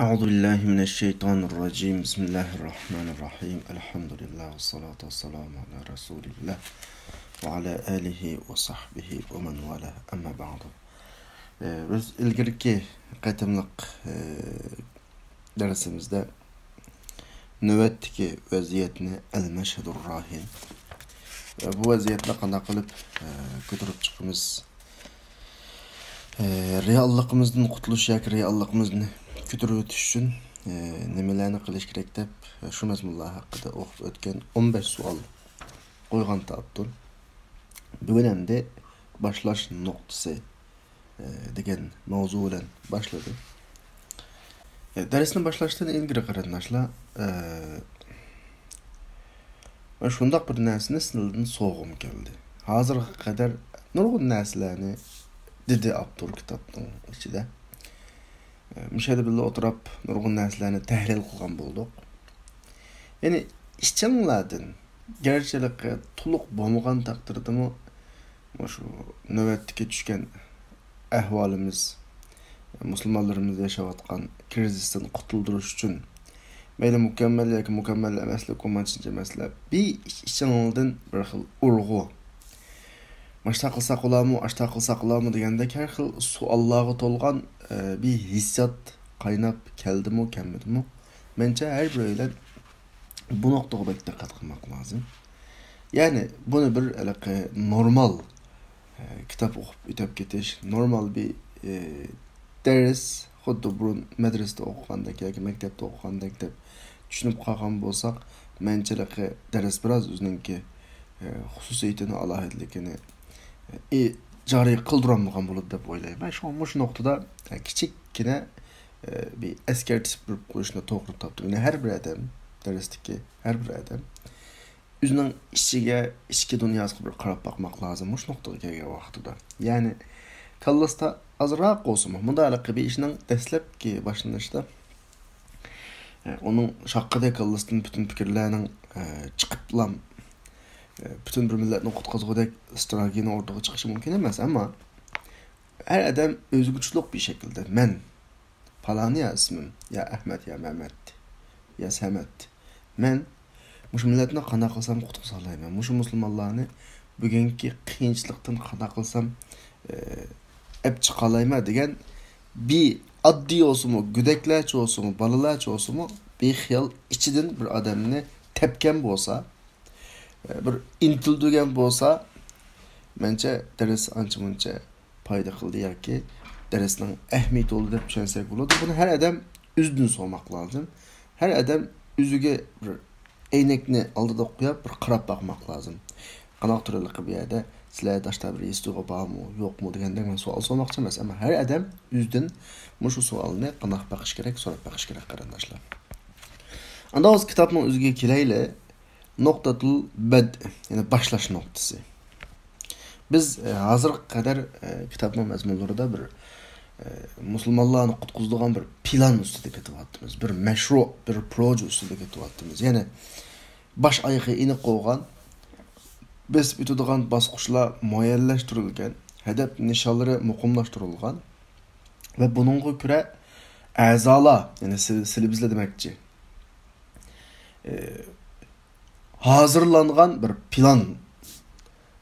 أعوذ بالله من الشيطان الرجيم بسم الله الرحمن الرحيم الحمد لله والصلاة والسلام على رسول الله وعلى آله وصحبه ومن والاه أما بعد. Biz ilgirki qaytimliq dersimizde nöbetdeki vaziyetini el-meşhedur rahin bu vaziyetle qanday qilib ko'tarib chiqimiz, reallıqımızdan qutuluş yoki reallıqımızdan ko'tarib o'tish uchun nimalarni qilish kerak deb shu mazmunlar haqida o'qib o'tgan 15 savol qo'ygan tapdim. Bugun endi boshlash nuqtasi degan mavzu bilan boshladi. Darsni boshlashdan ilgari qarindoshlar, shundaq bir narsani sinildan so'g'im keldi. Hozirga qadar nurg'un narsalarni dedi Abdur kitobning ichida. Müşahede birlikte oturup nurgun narsalarni tahlil qilgan bo'ldik. Yani işçilardan gerçeklikka to'liq bo'lmagan taqdirdami shu navbatga tushgan ahvolimiz, musulmonlarimiz yashayotgan krizisdan qutuldirish uchun mayli mukammal yoki mukammal emaslik ko'manchincha masala bir ishchilardan bir xil urg'u Maşta qilsak olarmı, aşta qilsak olarmı degende her xil suallarga to'lgan bir hissiyat qaynab keldimi, kelmedimi? Bence her böyle bu noktada bek diqqat qilmoq lazım. Yani bunu bir normal kitap o'qib o'tib ketish, normal bir ders, xuddi burun madrasada o'qigandek yoki maktabda o'qigandek deb tushunib qolgan bo'lsak, menchilikka ders biroz o'zininki xususiyatini, alohidligini jariy qildirilmagan bo'ladi deb o'ylayman. Shu noktada kichikkina bir eskartib qo'yishni to'g'ri topdim. Yani her bir adam, darsdagi her bir adam o'zining ichki dunyosiga bir qarab bakmak lazım. Shu noktaga kelgan vaqtida. Yani kallasda azroq olsun. Bunda alaqi bir ishning dastlabki boshlanishida onun shaqqida kallasdan bütün fikirlarning chiqiblam bütün bir milletni qutqazgudek stratejini ortaya çıkışı mümkün emas, ama her adam özgürlük bir şekilde men falan ya ismim ya Ahmet ya Mehmet ya Samet men muş milletni qanday qilsam qutqaza olayman, muş musulmonlarni bugungi qiyinchilikdan qanday qilsam ep chiqa olayman degan bir oddiy olsunmu, güdeklarcha olsunmu, balalarcha olsunmu bir xiyol ichidan bir odamni tepken bo'lsa, bir intildigan bo'lsa, bence ders ancha-muncha payda qildi yoki dersning ahamiyati bo'ldi deb tushunsak bo'ladi. Buni har adam o'zidan so'rmoq lozim. Har adam o'ziga bir aynakni oldida qo'yib bir qarab bakmak lazım. Qanaq turliq bir yerda sizlar dashta bir istigo bormi, yo'qmi degandek men savol so'rmoqchi emas, ama har adam o'zidan shu savolni qanaq baqish kerak, so'rab baqish kerak qarindoshlar. Anda o'z kitobning o'ziga kelaylik. Noktatul bed, yani başlaş noktası. Biz hazır kadar kitapның mazmunlarida bir musulmonlarni qutqizadigan bir plan ustida ketyapmiz, bir meşru, bir proje ustida ketyapmiz. Yani baş ayağı iniq qo'ygan, biz o'tadigan bosqichlar muayyanlashtirilgan, hedef nishonlari muqimlashtirilgan ve bununla ko'ra a'zolar, yani sizlar demakchi, hazırlangan bir plan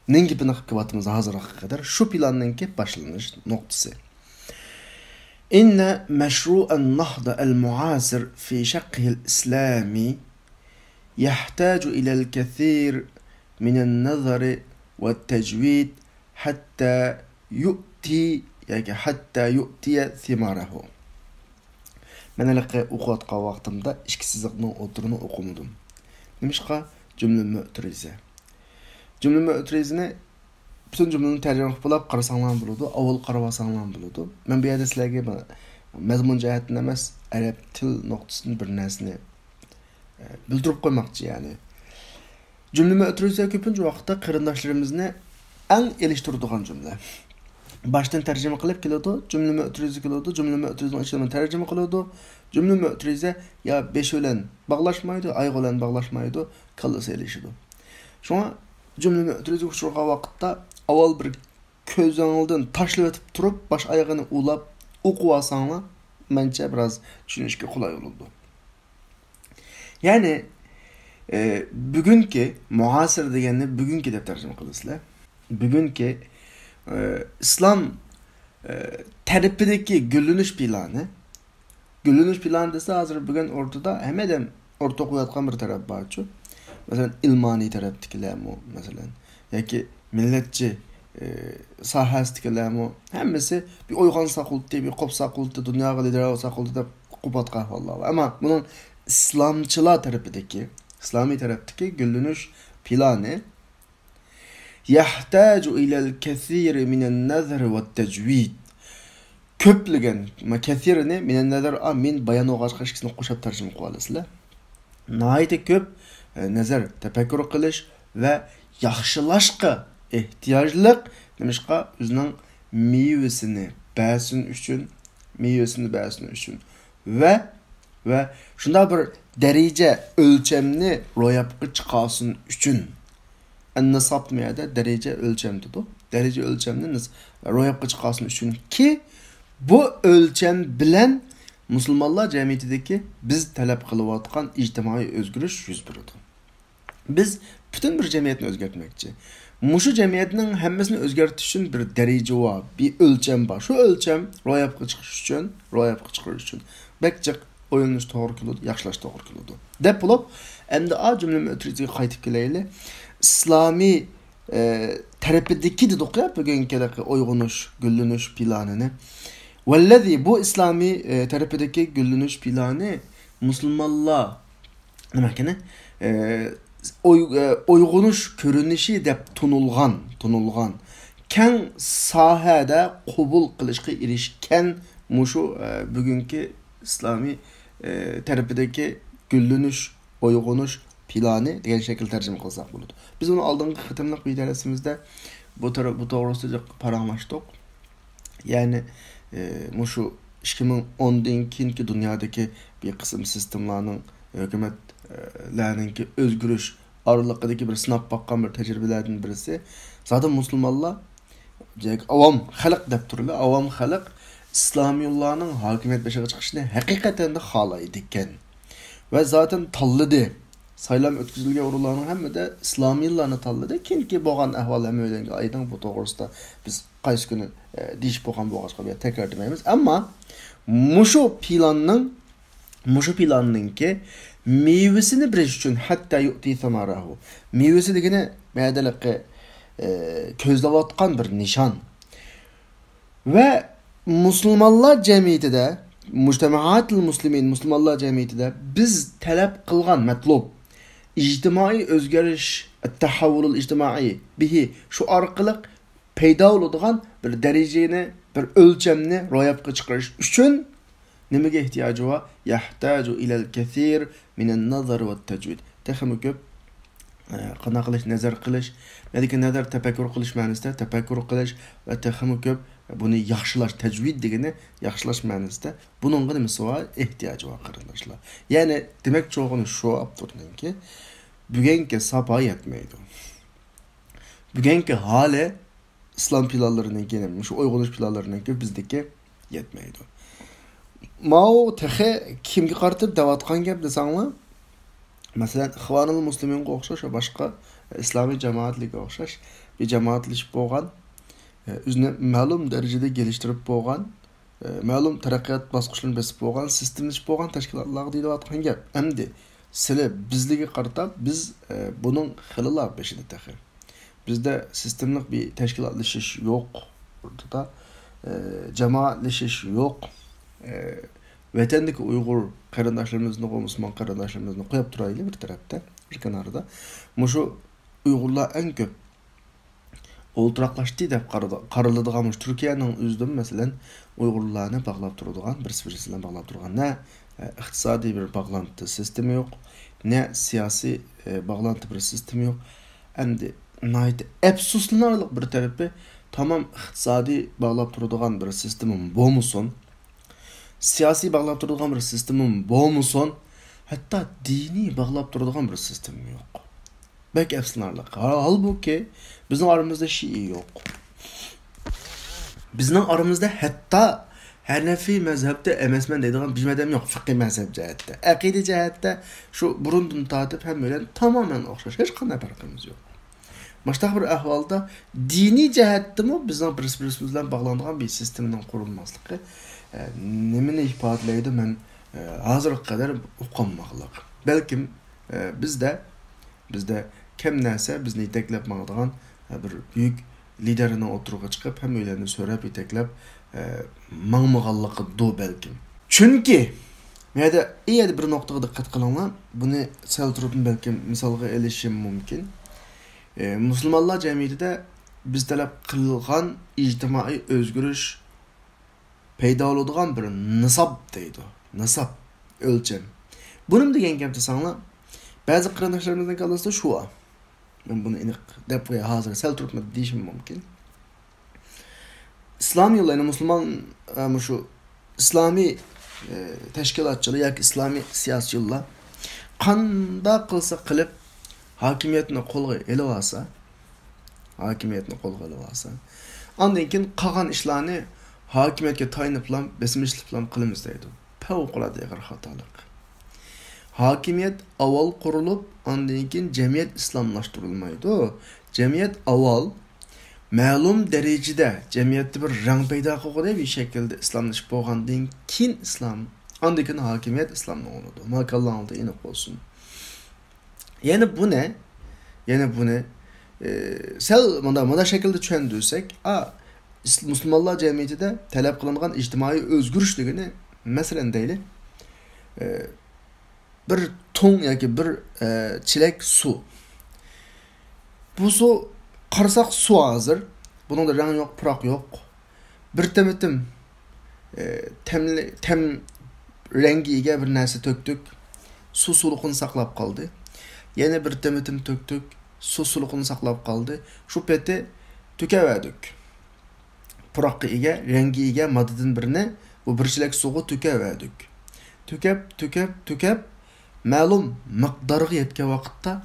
nengi pınaq kıvatımız hazırlığa kadar şu planınki başlanış noktası. İnne meşru'en nahda el-muasir fi şakkihil islami yahtacu ilel kethir minen nazari ve tecvid hatta yu'tiye thimarahu. Ben alaqı okuatqa vaqtimda ishqisizlikning o'tirini o'qimadim. Nimishqa cümle mü'terize. Cümle mü'terizini bütün cümlenin tercüme qilib qarasanglar bo'ladi, avval qarasanglar bo'ladi. Men bu yerda sizlarga mazmun jihatdan emas, arab til nuqtasidan bir narsani bildirib qo'ymoqchi, ya'ni. Cümle mü'terize ko'pincha vaqtda qarindoshlarimizni eng elishtiradigan jumla. Baştan tercüme qilib keladi, cümle mü'terize keladi, cümle mü'terizening ichidan tercüme qiladi. Cümle mü'terize ya besh bilan bağlaşmaydı, ay bilan bağlaşmaydı, kallası elişidi. Şuna cümle mü'terize uçurgan vaqtda avval bir ko'zingizdan tashlab o'tib turib, bosh oyog'ini ulab o'qib olsanglar, Bence biraz düşünüşke kolay oldu. Yani bugünkü muhasır deganni bugünkü deb tarjima qilasizlar. Bugünkü İslam tarafidagi gullanish plani. Gullanish plani desa hozir bugun o'rtada hammadan o'rta qo'yayotgan bir taraf borchu. Masalan, ilmoniy tarafdagilarmi, masalan, yoki millatchi sahasidagilarmi, hammasi bir uyg'on saqulti, bir qop saqulti, dunyoga lider saqulti deb qopatqa ahvollar. Ammo bunun İslamçılar tarafidagi, İslami taraftaki gullanish plani yahtaju ilal kathir minen nazar ve tecvid. Köpligen, ma kathirini minen nazar min bayan oğaçqa ikisini qo'shib tarjima qilib olasizlar. Nahayet köp nazar, tefekkür qilish ve yaxshilashqa ehtiyojliq nimishqa o'zining mevasini ba'sin uchun ve şunda bir derece ölçemni ro'yobga chiqarsin uchun nisab nimada derece ölçem dedi. Derece ölçemni ro'yobga chiqarsin uchun ki bu ölçem bilen Müslümanlar cemiyetideki biz talep kılıvatkan ictimai özgürlük yüz berdi. Biz bütün bir cemiyetini özgertmekçi. Muşu cemiyetinin hemmesini özgertiş için bir derece var, bir ölçem var. Şu ölçem ro'yobga chiqish uchun bekcik oyunluş doğru kılıdı, yaxşılaş doğru kılıdı. Dep bulup, endi a cümlemi ötürücüye qaytıp geleyli. İslami terapideki dedik ya bugünkü uyg'unish, gullanish planini. Vellezî bu İslami terapideki gullanish planı Müslümanlar demek uyg'unish ko'rinishi deb tunulgan keng sahada qabul qilishga erishgan mushu bugünkü İslami terapideki gullanish, uyg'unish planı degan şekilde tercüme qilsak bo'ladi. Biz bunu aldığımız xatimlik bir dersimizde bu to'g'risida paranglashdik. Yani şu 2010'dan keyingi dünyadaki bir kısım sistemlarning hükümetlarninki özgürlüş aralıqdaki bir sınab bakkan bir tecrübelerden birisi. Zaten Müslümanlar avam xalq deb turlar. Avam xalq İslamiyullarning hokimiyat beshiga chiqishini haqiqatan da xohlaydi ekan. Ve zaten tanladı. Saylam ötküzülge urularının hem de İslamiylarını tanladı. Ki boğan ahval hem öyle aydan bu doğrusu biz qaysi günü diş boğan boğazqa bir tekrar demeyimiz. Ama muşu planının ki meyvesini bilish uchun hatta yu'ti samarahu. Meyvesi degani ma'dalikqa ko'zlayotgan bir nishon. Ve Müslümanlar cemiyetide, mujtamaat-ül muslimin Müslümanlar cemiyetide biz talep kılgan metlub ictimai özgürlüş, tahavvulul ictimai bihi şu arqılık peyda oladigan bir dereceni, bir ölçemni ro'yobga chiqarish uchun nimaga ehtiyojı var? Yahtaju ilal kathir minen nazar ve tecvid. Texmi ko'p qana qilish, nazar qilish, balki nazar tafakkur qilish ma'nosida tafakkur qilish ve texmi ko'p bunu yaxshilash, tecvid degani yaxshilash ma'nosida buningga nimasi var? Ehtiyojı var qarindoshlar. Yani demek çoğunu şu apturdinki bugungi sapa yetmeydi. Bugungi hali İslam planlarının şu uyg'unish planlarının bizdeki yetmeydi. Mao tehe kimga qartib davatgan gap desanglar, masalan, İhvanul Musliminga o'xshash va boshqa islomiy jamoatlarga o'xshash bir jamoatlashib bo'lgan, o'zini ma'lum darajada gelishtirib bo'lgan, ma'lum taraqqiyot bosqichlarini bosib bo'lgan, sistemlashib bo'lgan tashkilotlarga deyotgan gap. Endi sizlar bizlarga qartab biz buning xillar beshida tehe. Bizde sistemlik bir teşkilatlaşış yok. Burada cemaatleşiş yok. Vatandaki Uygur qarindoshlarimizni, Müslüman qarindoshlarimizni qo'yib turaylik bir tarafda, bir kenarda. Mushu Uyg'urlar eng ko'p o'ltiraqlashdi deb qaraladigan Turkiyaning o'zida masalan Uyg'urlarni bog'lab turadigan, bir-biri bilan bog'lab turgan ne iqtisodiy bir bog'lantı sistemi yok, ne siyosiy bog'lantı bir sistemi yok. Endi efsuslanarlıq bir tarafı tamam iqtisadi bağlab turadigan bir sistemim bo'lmasin, siyasi bağlab turadigan bir sistemim bo'lmasin, hatta dini bağlab turadigan bir sistem yok. Belki efsunarlıq. Halbuki bizning aramızda Şii yok. Bizning aramızda hatta Hanefi mezhepte emasman deydigan bir adam yok fiqhi mezhep cihette. Aqide cihette şu burundan tatip hem öyle tamamen o'xshash. Hech qanday farqimiz yo'q. Başqa bir ahvalda dini cihette mi bizning bir-birimiz bilan bog'lanadigan bir sistemning qurilmasligi nimani ifodalaydi men hozirga qadar uqolmaqliq. Balkim bizde kim narsa bizni yetaklab maqadigan bir büyük liderine oturuğa chiqib ham o'ylarni so'rab yetaklab mangmag'anligi do balkim. Chunki menda iyada bir nuqtaga diqqat qilinglar. Buni sal turib balkim misolga elishim mumkin. Musulmonlar jamiyatida biz talab qilgan ijtimoiy o'zgarish paydo bo'ladigan bir nisob deydi. Nisob o'lcham. Buni degan gap desanglar, ba'zi qarindoshlarimizning kallasida shu. Men buni aniq deb qo'ya hozir sal turib deyishim mumkin. İslam yollarına Müslüman şu İslami teşkilatçılığı yoki İslami siyasi yo'llar qanday qilsa qilib hokimiyatni qo'lga olib olsa, ondan keyin qolgan ishlarni hokimiyatga tayinib bilan besimchilik bilan qilamiz deydi. Favqulodda og'ir xatolik. Hokimiyat avval qurilib, ondan keyin jamiyat islomlashtirilmaydi. Jamiyat avval ma'lum derecede cemiyette bir rang paydo qilgan bir şekilde İslamlaşıp bo'lgandan keyin İslam, ondan keyin hokimiyat İslamni oladi. Makallandı aniq bo'lsin. Yani bu ne? Sel bunda şekilde tushundirsak, Müslümanlar cemiyetinde talep qilingan ijtimoiy o'zgarishligini masalan deyli, bir ton yoki bir çilek su. Bu su qarasak su hazır. Bunun da rang yok, purak yok. Bir temetim tem rengiga bir narsa töktük. Su suluqini saqlab qoldi. Yana bir temetim töktük. Su suluqini saqlab qoldi. Shu peti tökeverdik. Puraqiga, rengiga moddadan birini bu birchilik suvga tökeverdik. Tökep ma'lum miqdorga yetgan vaqtda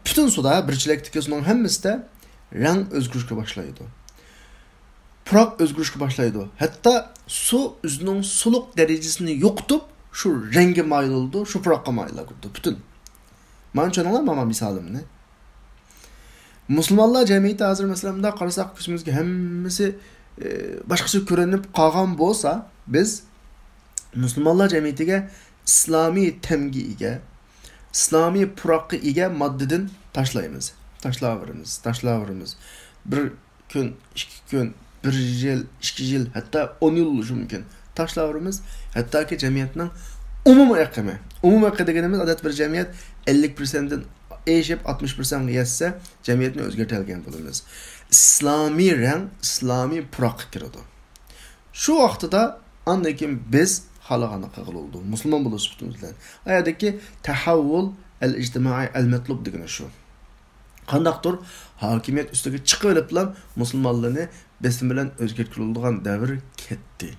bütün suda birchilikdagi suvning hammasida rang o'zgarishga boshlaydi. Puroq o'zgarishga boshlaydi. Hatto su o'zining suluq darajasini yo'qotib, shu rangga mayl shu puroqqa mayl bo'ldi. Bütün. Men tushunamman misolimni. Musulmonlar jamiyati hozir masalan qarasak ko'zimizga hammasi boshqacha ko'rinib qolgan bo'lsa, biz musulmonlar jamiyatiga islomiy tamgiga İslami puroqqa ega moddadan tashlayveramiz. Bir kun, 2 kun, 1 yil, 2 yil, hatta 10 yil bo'lishi mumkin. Tashlayveramiz. Hattoki jamiyatning umumiy deganimiz odat bir jamiyat 50%dan eşib 60% yetsa jamiyatni o'zgartirgan bo'lamiz. İslami rang, islomiy puroqqa kiradi. Shu vaqtida ondan keyin biz xalaqani qilib oldu. Müslüman bo'lish huquqimizdan. Ayadagi tahavvul al-ijtimoiy al-matlub degani shu. Qandaqdir hokimiyat ustiga chiqib olib bilan musulmonlarni besim bilan o'zgartiriladigan davr ketdi.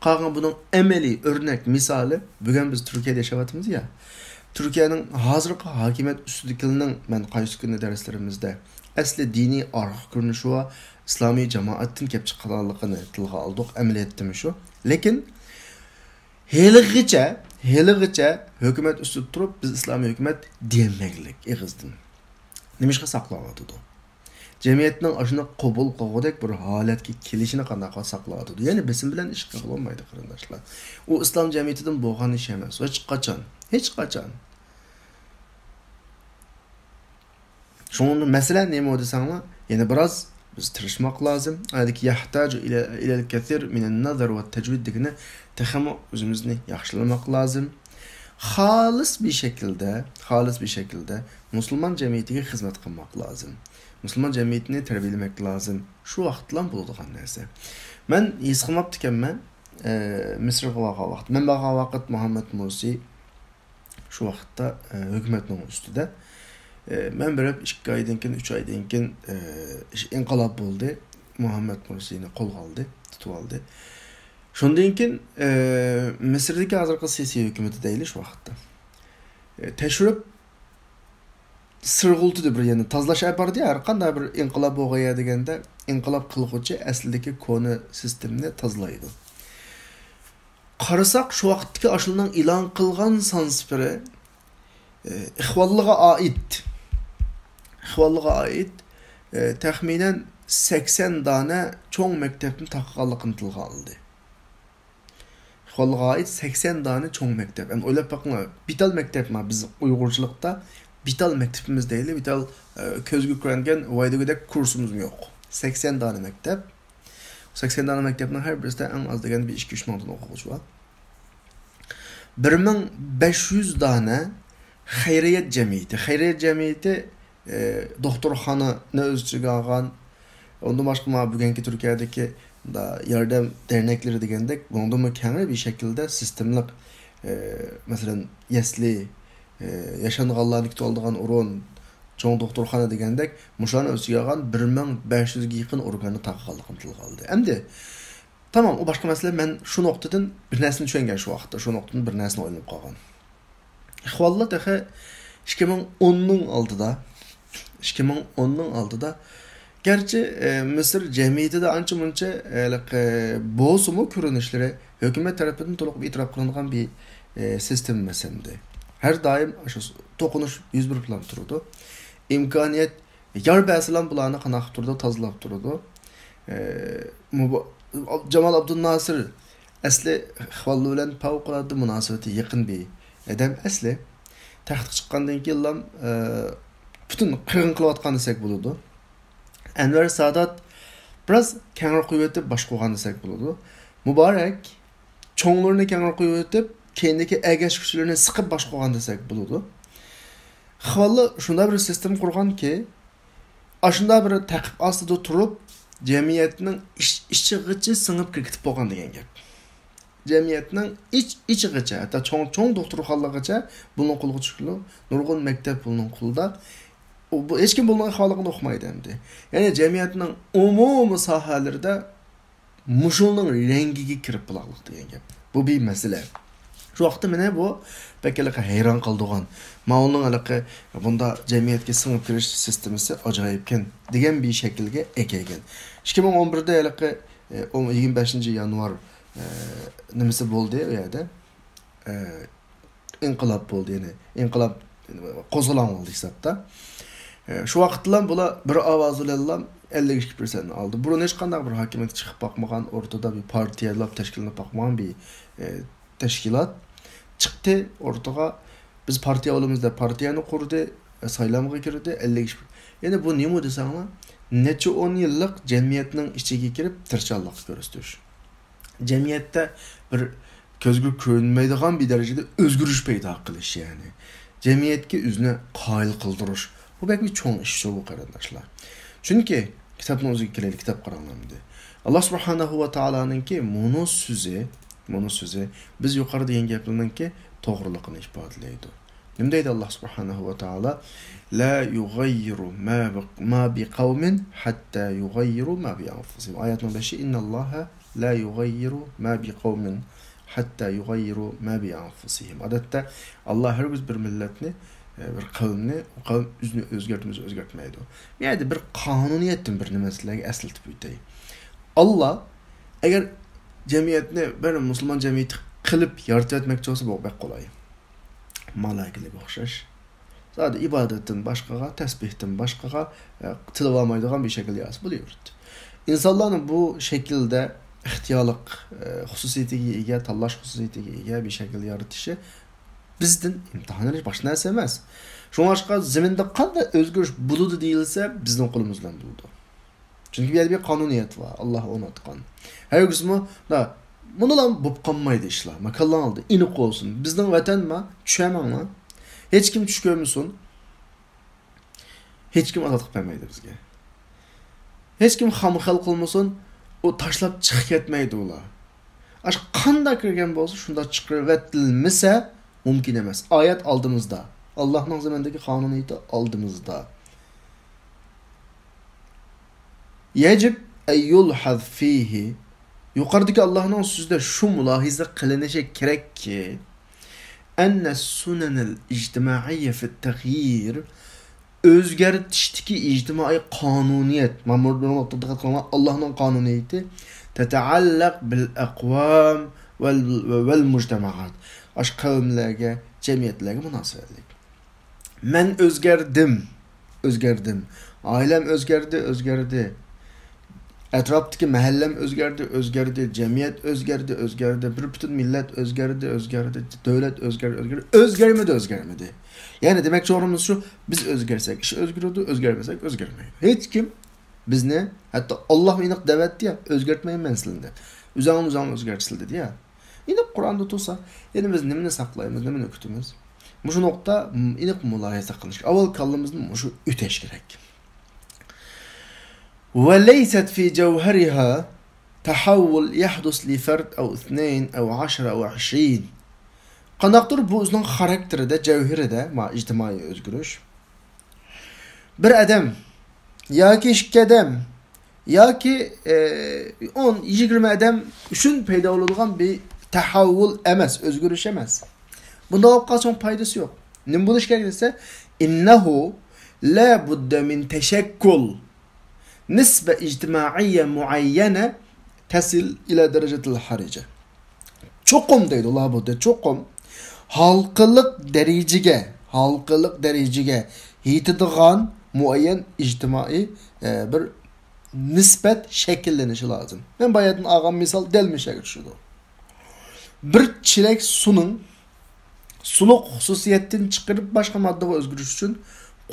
Qolgan buning amaliy o'rnak misoli bugun biz Turkiyada yashayapmiz ya. Turkiyaning hozirgi hokimiyat ustidagining men qaysi kunni darslarimizda asli diniy arx ko'rinishi va islomiy jamoatdan kelib chiqqanligini tilga oldik, amaliyotda shu. Lekin heligicha hükümet üstü turup biz İslami hükümet diyemeklik ig'izdan. Nimishqa saqlayotdi. Jamiyatning ashuni qabul qilgudek bir holatga kelishini qanday saqlayotdi. Ya'ni besim bilan ish qilolmaydi qarindoshlar. U islom jamiyatidan bo'lgan ish emas. Hech qachon. Shuningdek masalan nima desanglar, yana biroz biz tirishmoq lozim. Adiki yahtaju ila al-kathir min an-nazar wa at-tajwid degani texmo o'zimizni yaxshilamoq lozim. Xolis bir şekilde Müslüman jamiyatiga xizmat qilmoq lozim. Müslüman jamiyatini tarbiyalamak lozim. Shu vaqtdan bo'ladigan narsa. Men his qilmabdi ekanman, Misrga borgan vaqt. Men borgan vaqt Muhammad Mursi shu vaqtda hukumatning ustida. Men birab 2 oydan keyin 3 oydan keyin inqilob bo'ldi. Muhammad Mursini qo'lga oldi, tutib oldi. Shundan keyin Misrdagi hozirgi siyosiy hukumat deyilish vaqtda tashrif sırgıltı bir yani tazlash yapardı ya, har qanday bir inqilab bo'lg'aya deganda inqilab qilg'uvchi aslidagi koni sistemni tozlaydi. Qarasak şu vaqtdagi ashulning e'lon qilgan sansfiri ixvallığa ait taxminen 80 tane çoğun mektebin taqqanligini tilga oldi. Ixvallığa ait 80 tane çoğun mektep. Yani o'ylab bakma, bital mektep mi biz Uyg'urchilikda bital mektebimiz değil, bital közgü ko'ringan vaydagidek kursumuz yok. 80 tane mektep. 80 tane mektebin her birisinde en az degende bir 2-3 ming o'quvchi var. 1500 tane xayriyat jamiyati. Xayriyat jamiyati doktorxonani o'z ichiga olgan. Ondan başka bugünkü Türkiye'deki da yardım dernekleri degandek, bundan mükemmel bir şekilde sistemlik mesela yesli yaşanğanlarını tutulduğun orun çoğun doktorxana degandek muşan o'ziga olgan 1500 ga yaqin organni taqalligini tilga oldi. Endi tamam, o başka mesele, men şu noktadan bir narsani tushungan şu vaqtda, şu noktadan bir narsani o'ylab qolgan. Ixvallar dahi 2010'ning oldida gerçi Mısır cemiyeti de anca muncha bozumu ko'rinishlari hükümet tarafından to'liq e'tirof qilingan bir sistem mesemdi. Her daim şu to'qinish yuz berib turdi. İmkoniyat yar basilan bularni qanaq turdi, tozalab turdi. Cemal Abdülnasır asli ixvallar bilan favqulodda munosabati yaqin bir adam. Asli taxtga chiqqandan keyin butun qirg'in qilayotgan desak bo'ladi. Enver Sadat biraz kenara kuvvetip baş koygan desek buludu. Mübarek çoğunlarını kenara kuvvetip kendiki egeş güçlerini sıkıp baş koygan desek buludu. Xavallı şunda bir sistem kurgan ki aşında bir takip astıda turup cemiyetinin içi gıcı sınıp kirkitip boğan degen gap. Cemiyetinin içi gıcı, hatta çoğun doktorxonalar gıcı bunun kulu çıkılı, nurgun mektep bunun kulda. Bu hiç kim bunun halıqını okumaydı emdi. Yani cemiyetinin umumi sahalarida muşulun rengiga kirib bulaqlıq degan gap. Bu bir mesele. Şu vaqtda mene bu bekelaka hayran qaldığan. Mağulun alaqı bunda cemiyetke sınıp kirish sistemisi acayipken degan bir şekilde ekegen. 2011'de alaqı 25 yanvar nimasi bo'ldi u yerda. İnqilab bo'ldi, yani inqilab qo'zg'alon bo'ldi hisobda. Şu vaqtlar bula bir ovoz bilan 52% aldı. Burun hech qanday bir hokimiyat chiqib boqmagan, o'rtada bir partiyalar tashkillanib boqmagan bir tashkilot chiqdi o'rtaga. Biz partiya olamizda partiyani qurdi, saylamga kirdi 52%. Yani bu nima desanglar, necha 10 yillik jamiyatning ichiga kirib tirchanlik ko'rsatish. Jamiyatda bir ko'zga ko'rinmaydigan bir darajada o'zgarish paydo qilish, yani jamiyatga o'zini qoyil qildirish. Bu belki bir çoğun iş bu kardeşler. Çünkü kitabın o'ziga kelaylik, kitap qaranlamdi. Allah subhanahu wa ta'ala'nın ki mono sözü biz yuqorida degan gaplarning ki to'g'riligini ifodalaydi. Nima deydi Allah subhanahu wa ta'ala? La yughayyiru ma bi qawmin hatta yughayyiru ma bi anfusihim. Ayetning 5'i innallaha la yughayyiru ma bi qawmin hatta yughayyiru ma bi anfusihim. Odatda Allah her bir milletni bir kavimni, o kavim üzünü özgürtmeydi. Yani bir kanuniyetin bir nimesiyle esiltip ütey. Allah eğer cemiyetini bir Müslüman cemiyeti kılıp yaratı etmekçi olsa bu pek kolay. Malaikili bir okşaş. Zaten ibadetin başkaga, tesbihtin başkaga tılavamaydıgan bir şekilde yazı buluyordu. İnsanların bu şekilde ihtiyarlık hususiyetiga ega, tanlash hususiyetiga ega bir şekilde yaratışı bizden imtihanlar başına narsa emas. Şoňa zeminde qanday özgürüş buludu deyilse bizden qo'limizdan buldu. Çünkü bir yerde bir kanuniyet var. Allah onu atqan. Her kısmı da bunu lan bop qanmaydı işler. Makallan aldı. İnik olsun. Bizden vatan mı? Düşemem mi? Hiç kim düş görmüsün. Hiç kim azatlık vermeydi bizge. Hiç kim hamxal qılmasın. O taşlap çıkıp ketmeydi ola. Aş qanday kirgen bolsa şunda çıkıp vetilmese mümkün emas. Ayet aldığımızda, Allah'ın zemindeki kanuniyeti aldığımızda. Yecib eyyulhaz fihi. Yukarıdaki Allah'ın sözde şu mülahize kılınacak gerek ki enne sunenel ictimaiye fit taghyir özgertishdiki ijtimoiy qonuniyat, Allohning qonuniyati tata'allaq bil aqvam vel mujtamaat. Aş qavmlarga, jamiyatlarga munosabatlik. Men o'zgardim. Ailem o'zgardi. Etrafdaki mahallem o'zgardi, jamiyat o'zgardi, bir bütün millet o'zgardi, devlet o'zgardi. O'zgarmadi. Yani demek sorunumuz şu, biz o'zgarsak ish o'zgaradi, o'zgarmasak o'zgarmaydi. Hech kim bizni, hatta Alloh aniq davatdi ya, o'zgartmayman sizlarni. O'zing o'zgartsil dedi ya. Aniq Qur'onda tursa, yani biz nimani saqlaymiz, nimani kutamiz? Bu nokta aniq mulohaza qilish. Avval kallamizni shu o'tash kerak. وليست في جوهرها تحول يحدث لفرد أو اثنين أو 10 أو 20. Qanaqdır bu özünün xarakteride, cevheride, ictimai özgürlük. Bir adam, ya ki 2 adam, ya ki 10-20 adam üçün peyda olulgan bir tahavvul emas, özgürlük emas. Bunda okazyon paydası yok. Ne bu iş gerekirse innehu la budda min teşekkül nisbe ictimaiye muayyene tesil ila derecetil harice. Çokum deydi Allah bu de çokum. Halkılık derecege yitidigan muayyen ictimai bir nispet şekillenişi lazım. Ben bayadın ağam misal delmişe geçiyordu. Bir çilek sunun suluk hususiyetin çıkarıp başka madde ve özgürlük için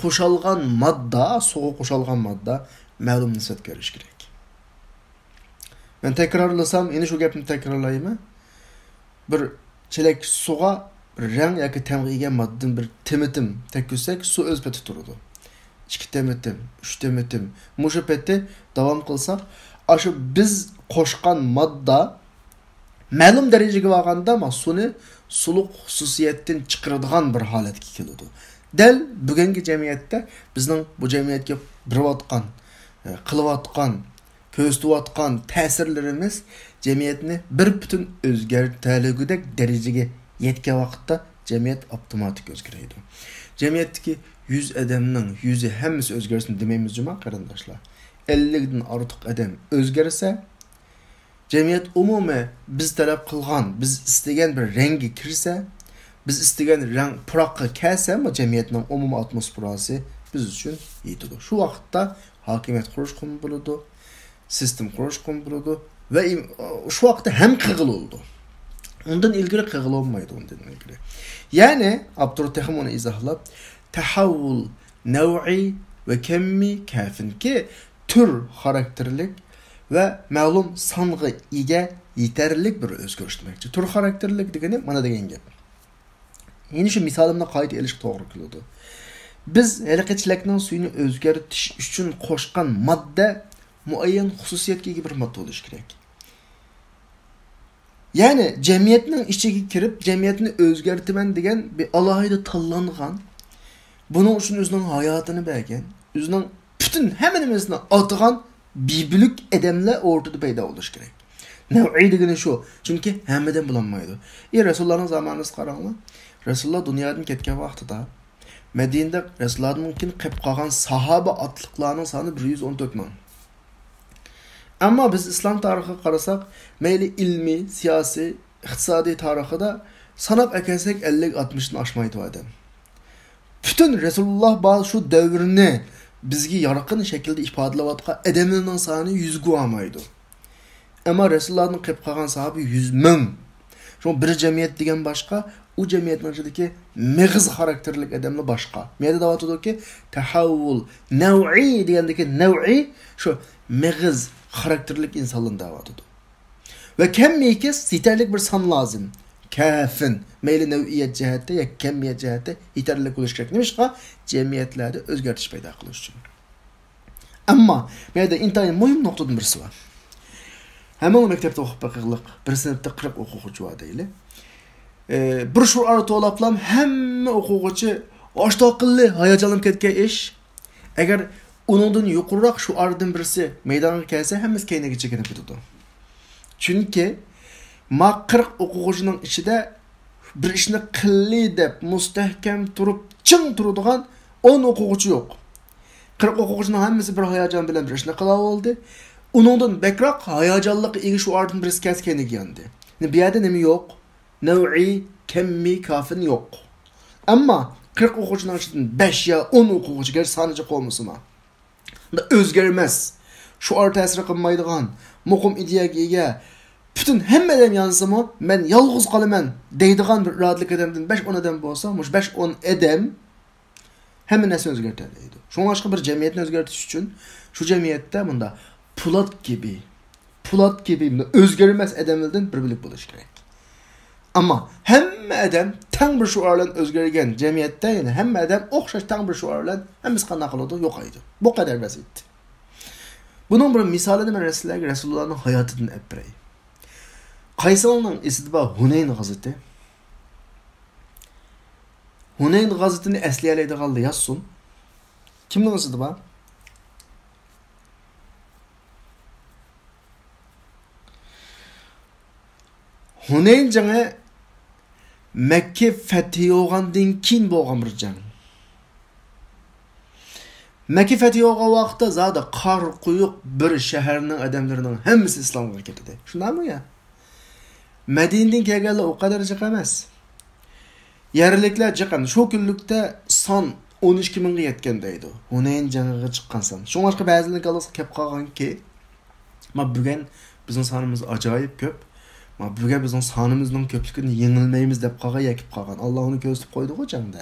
koşalgan madda, soğuk koşalgan madda ma'lum nispet görüş gerek. Ben tekrarlasam, yine şu gapni tekrarlayayım mı? Bir çilek suğa bir renk yoki temgiga madden bir temitim tekkizsek su öz peti turadi. 2 temitim, 3 temitim, mushu peti davom qilsak, aşı biz qo'shgan modda ma'lum darajaga borganda ama suni suluq xususiyatdan chiqaradigan bir holatga keladi. Dal bugungi jamiyatda bizning bu jamiyatga birayotgan, qilayotgan, ko'rsatayotgan ta'sirlarimiz jamiyatni bir bütün o'zgartirligidek darajaga yetken vaqtda jamiyat avtomatik o'zgaradi. Jamiyatdagi 100 adamning 100i hammasi o'zgarsin demaymiz juma qarindoshlar. 50 dan ortiq adam o'zgarsa, jamiyat umuman biz talab qilgan, biz istagan bir rangga kirsa, biz istagan rang puroqqa kelsa, bu jamiyatning umumiy atmosferasi biz uchun yetadi. Shu vaqtda hokimiyat qurish qum bo'ladi, sistem qurish qum bo'ladi va shu vaqtda ham qig'il oldu. Ondan ilgili qig'il olmaydi ondan ilgili. Yani Abdurrahim onu izahlab tahavvul nev'i ve kemmi kafin ki tür karakterlik ve ma'lum sanğı ega yeterlilik bir özgürlük demekçi. Tür karakterlik degeni mana degan gap. Yine şu misalimda qayta elish to'g'ri keladi. Biz haliqachilikning suyini o'zgartish uchun qo'shgan modda muayyan xususiyatga ega bir modda bo'lishi kerak. Yani cemiyetinin içine kirip cemiyetini özgertimen degan bir alayda tanlangan, bunun için özünün hayatını bergen, özünün bütün hemenimizini atıgan biblilik edemle ortada peyda oluş gerek. Nev'i degeni şu, çünkü hemeden bulanmaydı. Resulullah'ın zamanınız qaranlı. Resulullah dünyadan ketken vaxtıda Medine'de Resulullah'ın mümkün qep qalgan sahaba atlıqlarının sanı 114 man. Ama biz İslam tarihi qarasak, meyli ilmi, siyasi, iqtisadi tarixida sanab ekersek 50-60'ını aşmaydı o adam. Bütün Resulullah bazı şu dövrünü bizgi yarqın şekilde ifadalavatqa adamının sanı 100 guamaydı. Ama Resulullah'ın qep qalgan sahabi 100 ming. Şu bir cemiyet degen başka, o cemiyetin içindeki mağız karakterlik adamla başka. Meyde davatıdır ki tahavvul nev'i degendeki nev'i şu mağız karakterlik insanlığın davatıdır. Ve kemmiyke yeterlik bir san lazım. Kafin meyli nev'iyet cihette ya kemmiyet cihette yeterlik oluş gerek. Neymiş ki cemiyetlerde özgertiş peyda kılış için. Ama meyde intayın mühim noktadan birisi var. Hemen o mektepte okup bakırlık. Bir sınıfta 40 okuğucu var değil. Bir şuarı to'laplam hamma o'quvchi oshda aqlli hayajonlanib ketgan ish agar uningdan yuqoriroq shuardan birisi maydonga kelsa hammasi keyniga chekinib ketadi. Chunki ma 40 o'quvchining ichida bir ishni qilli deb mustahkam turib chin turadigan 10 o'quvchi yo'q. 40 o'quvchining hammasi bir hayajon bilan bir ishni qila oldi. Uningdan bekroq hayajonliga ega shu ordan birisi kaskan egandi. Bu yerda nima yo'q? Nav'iy, kammiy, kafin yo'q. Ammo 40 o'quvchining ichidan 5 ya 10 o'quvchiga sonicha qo'ymasimi? Bunda o'zgarmas. Şu ar ta'sir qilmaydigan, muqim ideyaga ega, bütün hammadan yansımı, men yalğız qalaman deydigan bir irodalik adamdan 5-10 adam bo'lsa, mush 5-10 adam hamma narsa o'zgartiradi deydi. Şunga boshqa bir jamiyatni o'zgartirish uchun shu jamiyatda bunda Pulat gibi o'zgarmas adamlardan bir bilik bo'lish kerak. Ammo hamma adam tang bir shuarlan o'zgargan jamiyatda, ya'ni hamma adam o'xshash tang bir shuarlan hammasi qanday qiladi? Yo'qaydi. Bu qadar basit. Bunun bir misalini ben Resulullah'ın hayatını epirey. Kaysalının esidi var Huneyn gazeti. Huneyn gazetini esleyeleydi kaldı yazsın. Kimden esidi var? Huneyn canı Mekke fethi olğandan keyin bo'lgan bir jang. Mekke fethi olğan vaqtda zada qar quyuq bir shaharning odamlarining hammasi islomga ketdi. Shundaymi ya? Madinadan kelganlar o kadar jiq emas. Yerliklar jiqan. Shu kunlikda son 12 mingga yetgan deydi. Hunayn jangiga chiqqan son. Shunga ba'zilar qalasa kelib qolganki, ma bugun bizning sonimiz ajoyib ko'p. Ma bugun bizning sonimizning ko'pligini yengilmaymiz deb qolgan yakib qolgan. Alloh uni ko'rsatib qo'ydi-ku jangda.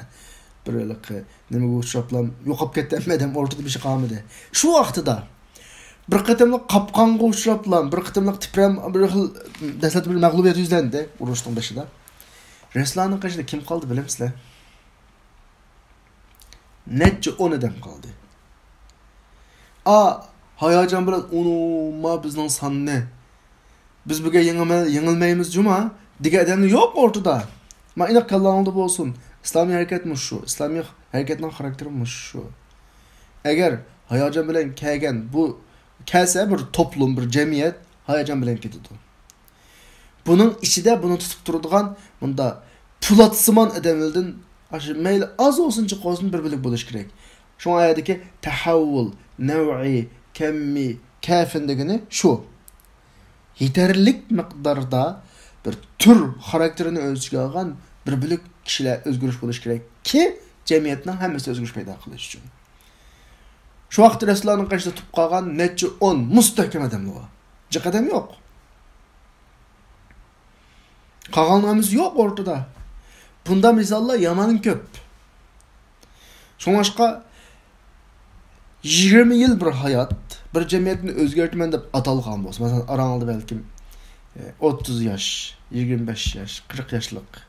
Birlik nimaga o'xshaplam yo'qib ketmadim, o'rtada bir şey qolmadi. Shu vaqtida bir qatimliq qapqonga uchrablam, bir qatimliq tipram bir xil dastlabki bir mag'lubiyat yuzlandi urushning boshida. Reslarning qishida kim qoldi bilamsizlar? Necha 10 adam qoldi. Hayajon bilan unuma bizning sonni. Biz buga yengilmaymiz juma degan odamlar yo'q o'rtada. Men aniq kallamda bo'lsin. İslami hareketmiş şu. İslami hareketinin karakterimiz şu. Eğer hayacan bilen kelgen bu kelse bir toplum, bir cemiyet hayacan bilen gidiyor. Bunun içinde bunu tutup durduğun bunda pulatsıman edemildin meyli az olsun çıkıyorsun bir bilik buluş gerek. Şu ayattaki tahavvul, nev'i, kemmi, kafindegini şu. Yeterlik miktarda bir tür karakterini ölçüge algan bir bilik kişiler özgürlük buluş gerek ki cemiyetin hemmesi özgürlük payda kılış için. Şu vakti Resulullah'ın karşısında tutup kalgan netçe 10 müstehkem adamlı var. Cık adam yok. Kalganlığımız yok ortada. Bunda misallar yamanın köp. Şuna başka 20 yıl bir hayat, bir cemiyetin özgürlükmen de atalgan olsun. Mesela aranıldı belki 30 yaş, 25 yaş, 40 yaşlık.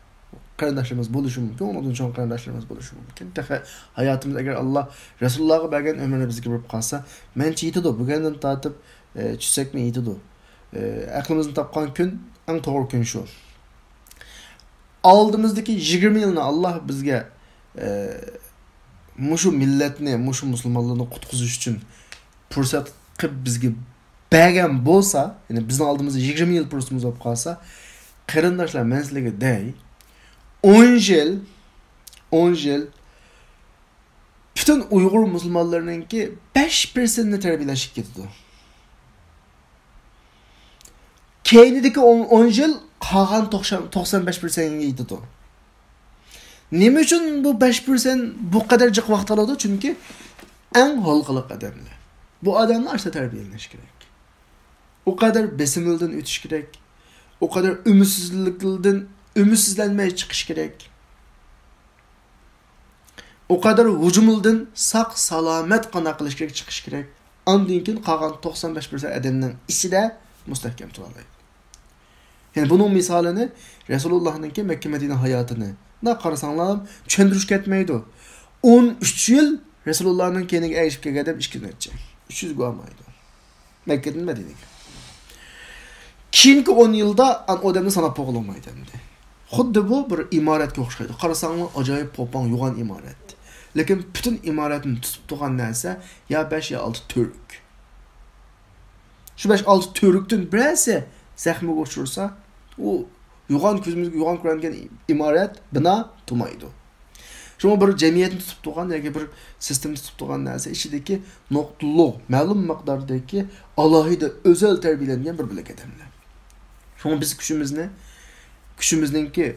Kardeşlerimiz buluşu mümkün. Ondan sonra kardeşlerimiz buluşu mümkün. Tehe hayatımız eğer Allah Resulullah'a bergen ömrüne bizi girip kalsa mençe iyiydi o. Bugünden tatıp çizsek mi iyiydi o. Aklımızın tapkan gün en doğru gün şu. Aldığımızdaki 20 yılını Allah bizge muşu milletini, muşu musulmanlığını kutkuzuş için fırsat kıp bizge bergen bolsa, yani bizim aldığımız 20 yıl fırsatımız olup kalsa kardeşler menzilege dey 10 yıl bütün Uygur Müslümanlarının ki 5%'ni terbiyeleşik gidiyor. Keynideki 10 yıl kalan 95%'ni gidiyor. Nime için bu 5% bu kadar cık vakit alıyordu? Çünkü en halkılık adamlar. Bu adamlar işte terbiyeleşik gerek. O kadar besimilden ötüş gerek. O kadar ümitsizlenmeye çıkış gerek. O kadar hücumuldan sak salamet kana kılış gerek, çıkış gerek. Andinkin kalan 95% adamның içinde müstehkem tuvalaydı. Yani bunun misalini Resulullah'ın ki Mekke Medine hayatını ne karsanlar çöndürüş ketmeydi. 13 yıl Resulullah'ın kendine erişip geldim 2 gün edecek. 300 guamaydı. Mekke'den Medine'ye. Keyinki 10 yılda o adamni sanab boğulamaydı. Xuddi bu bir imaretga o'xshaydi. Qarasanglar ajoyib po'pon yo'g'on imaret. Lekin bütün imaretni tutib turgan narsa ya 5 ya 6 törük. Shu 5-6 törükdən birisi zahmiga uchursa, u yo'g'on ko'zimizga yo'g'on ko'ringan imaret bina turmaydi. Şuna bir cemiyetni tutup turgan yoki bir sistemni tutup turgan narsa ichidagi nuqtaliq, ma'lum miqdordagi alohida o'zal tarbiyalangan bir bilak odamlar. Şuna biz kuchimizningki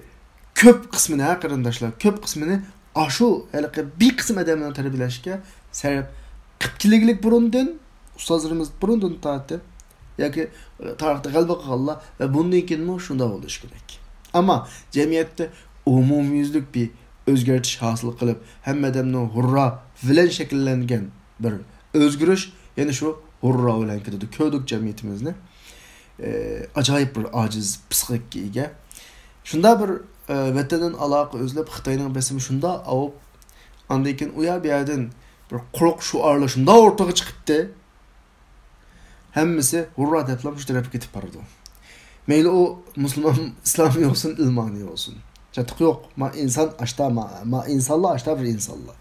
ko'p qismini qarindoshlar, ko'p qismini ashu halqi bir qism odamlarni tarbiyalashga sarf qilib burundan ustozlarimiz burundan tortib yoki tarixda g'alaba qilganlar va bundan keyin shunday bo'lishi kerak. Ammo jamiyatda umumyuzlik bir o'zgartish hosil qilib, hamma odamning hurra bilan shakllangan bir o'zgarish, ya'ni shu hurra bilan ketadi. Ko'rdik jamiyatimizni ajoyib bir ojiz psixikaga ega. Shunda bir vatandan aloqa o'zlab Xitoyning besimi shunda avib, undan keyin u yerdan bir quruq shuarlar shunda o'rtaga chiqibdi. Hammasi hurra deblam shu tarafga ketib boradi. Mayli o Müslüman, İslami olsun, ilmani olsun. Çatık yok. Ma insan aşta ma insanla aşta bir insanla.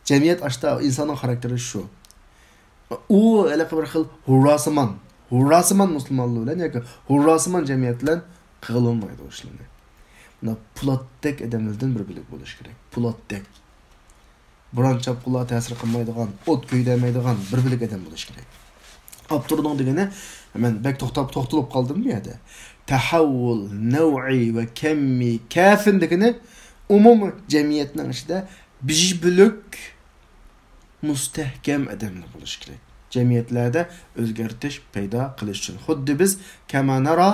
Cemiyet aşta insanın karakteri şu. O ele bir xil hurrasıman Müslümanlığı bilen yoki hurrasıman cemiyet bilen qilolmaydi o işlerini. Buna Pulatdek edemizden bir bilik bo'lish kerak. Pulatdek. Buran çapqula ta'sir qilmaydigan, o't ko'ydamaydigan bir bilik edem bo'lish kerak. Abdurning degani hemen bek to'xtalib qoldim bu yerda. Tahavvul naw'i va kammi kafin degani umumiy jamiyatning ichida bijbiluk mustahkam odamlar bo'lish kerak. Jamiyatlarda o'zgartish paydo qilish uchun xuddi biz kamanara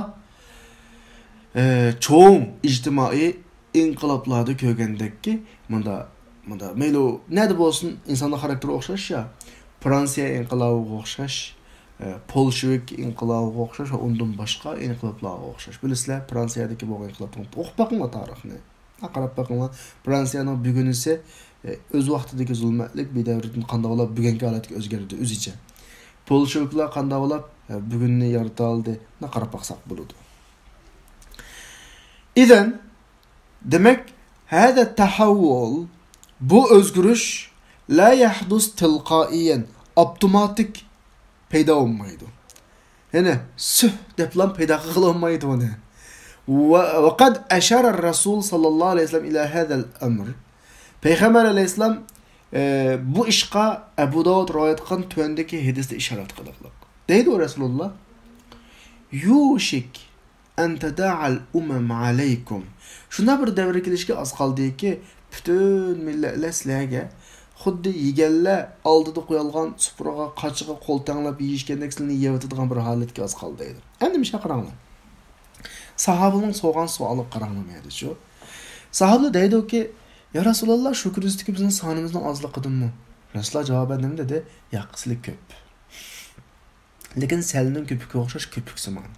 cho'ng ijtimoiy inqiloblarda ko'rgandekki, bunda mayli nada bo'lsin insonning xarakteri o'xshash ya. Fransiya inqilobiga o'xshash, Polshevik inqilobiga o'xshash va undan boshqa inqiloblarga o'xshash. Bilasizlar, Fransiyadagi bo'lgan inqilobni o'qib boqinglar tarixni. Qarab boqinglar. Fransiyaning bugunisi o'z vaqtidagi zulmatlik bedavrdan qanday bo'lib bugungi holatga o'zgardi o'zicha. Polsheviklar qanday bo'lib bugunni yarata oldi. Qarab boqsak bo'ladi. İzen demek hada tahavvul bu özgürüş la yahdus tilqaiyen otomatik paydo olmaydi. Yani süh deplan paydo qilolmaydi buni. Ve kad ashara Rasul sallallahu aleyhi ve sellem ila hadal amr. Peygamber aleyhisselam bu işqa Abu Davud rivoyat qilgan tuandagi hadisda ishorat qildilar. Deydi o Rasulullah yushik en teda'al umam aleykum. Şuna bir devre kelishga az qaldiki, bütün milletler sizlarga xuddi yeganlar oldida qo'yilgan supraga, qachiga qo'l tanglab yeyishgandek sizlarni yevatadigan bir holatga az qoldi edi. Endi misha qaranglar. Sahobaning so'g'an savoli qaranglar shu. Sahoba deydi-ki, "Ya Rasululloh, shu kunimizdagi bizning sonimizning ozliqidimi?" Rasululloh javoban nima dedi? "Yaqislik ko'p. Lekin salning ko'piga o'xshash ko'piksimon."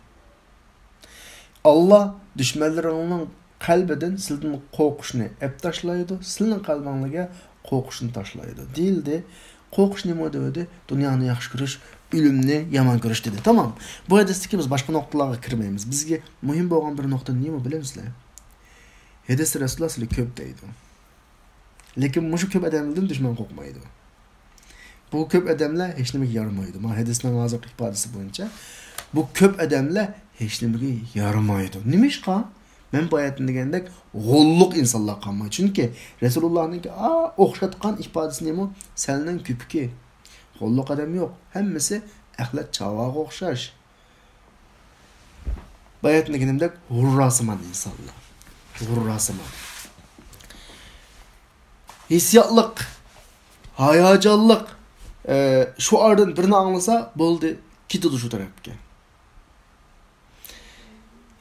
Allah düşmanlarının kalbinden sizden qo'rqishni ep tashlaydi, sizning qalbingizga qo'rqishni tashlaydi. Deyildi, qo'rqish nima dedi? Dunyoni yaxshi ko'rish, o'limni yomon ko'rish dedi. Tamam. Bu hadisdagi biz boshqa nuqtalarga kirmaymiz. Bizga muhim bo'lgan bir nuqta nima bilamsizlar? Hadis Rasululloh sizga ko'p deydi. Lekin mushu ko'p odamlardan dushman qo'rqmaydi. Bu ko'p odamlar hech nimaga yaramaydi. Ma hadisning hozir ifodasi bo'yicha bu ko'p odamlar hech nimaga yaramaydi. Nima ishqa? Men bu oyatni degandek g'olluq insonlar qolmaydi. Chunki Rasulullahning o'xshatgan ifodasi nima? Salning ko'piki. G'olluq odam yo'q. Hammasi axlat chavaga o'xshash. Bu oyatni degandek g'urrasiman insonlar. G'urrasiman. Hissiyotliq, hayajonliq shu ardan birini anglasa bo'ldi, ketadi shu tarafga.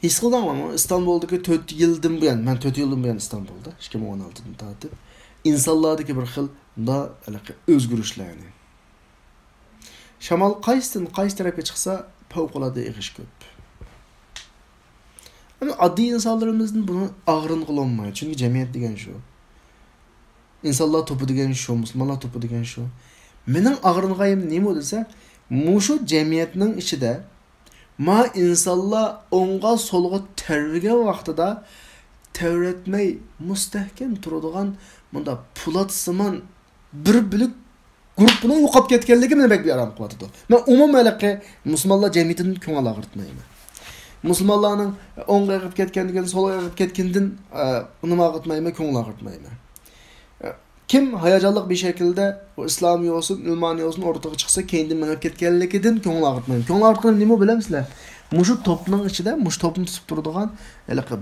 His qildim ama İstanbul'daki 4 yıldan buyon, men 4 yıldan buyon İstanbul'da, 2016'dan tortib, insonlardagi bir xil da o'zgarishlarni. Shamol qaysi tarafga chiqsa, favqulodda yig'ish ko'p. Ama oddiy insonlarimizning buni og'irin qilolmaydi. Chunki jamiyat degan shu. İnsanlar topu degan shu, musulmonlar topu degan shu. Mening og'iring'ayim nima desa, mushu jamiyatning ichida ma insonlar o'ng'a so'lga tervigan vaqtida tevretmey mustahkam turadigan bunda pulatsimon bir bilik guruhning yo'qolib ketganligi meni bek aram qilyapti. Men umuman musulmonlar jamiyatining ko'ngil og'ritmayman. Musulmonlarning o'ng'a qilib ketganligidan so'lga qilib ketgandan nima og'ritmayman, ko'ngil og'ritmayman. Kim hayacanlık bir şekilde o İslami olsun, ülmani olsun ortaya çıksa kendi memleketkenliginden köngül ağırtmayın. Köngül ağırtmayın nima bilemizler? Muşu toplumның içinde, muşu toplum tutup durduğun,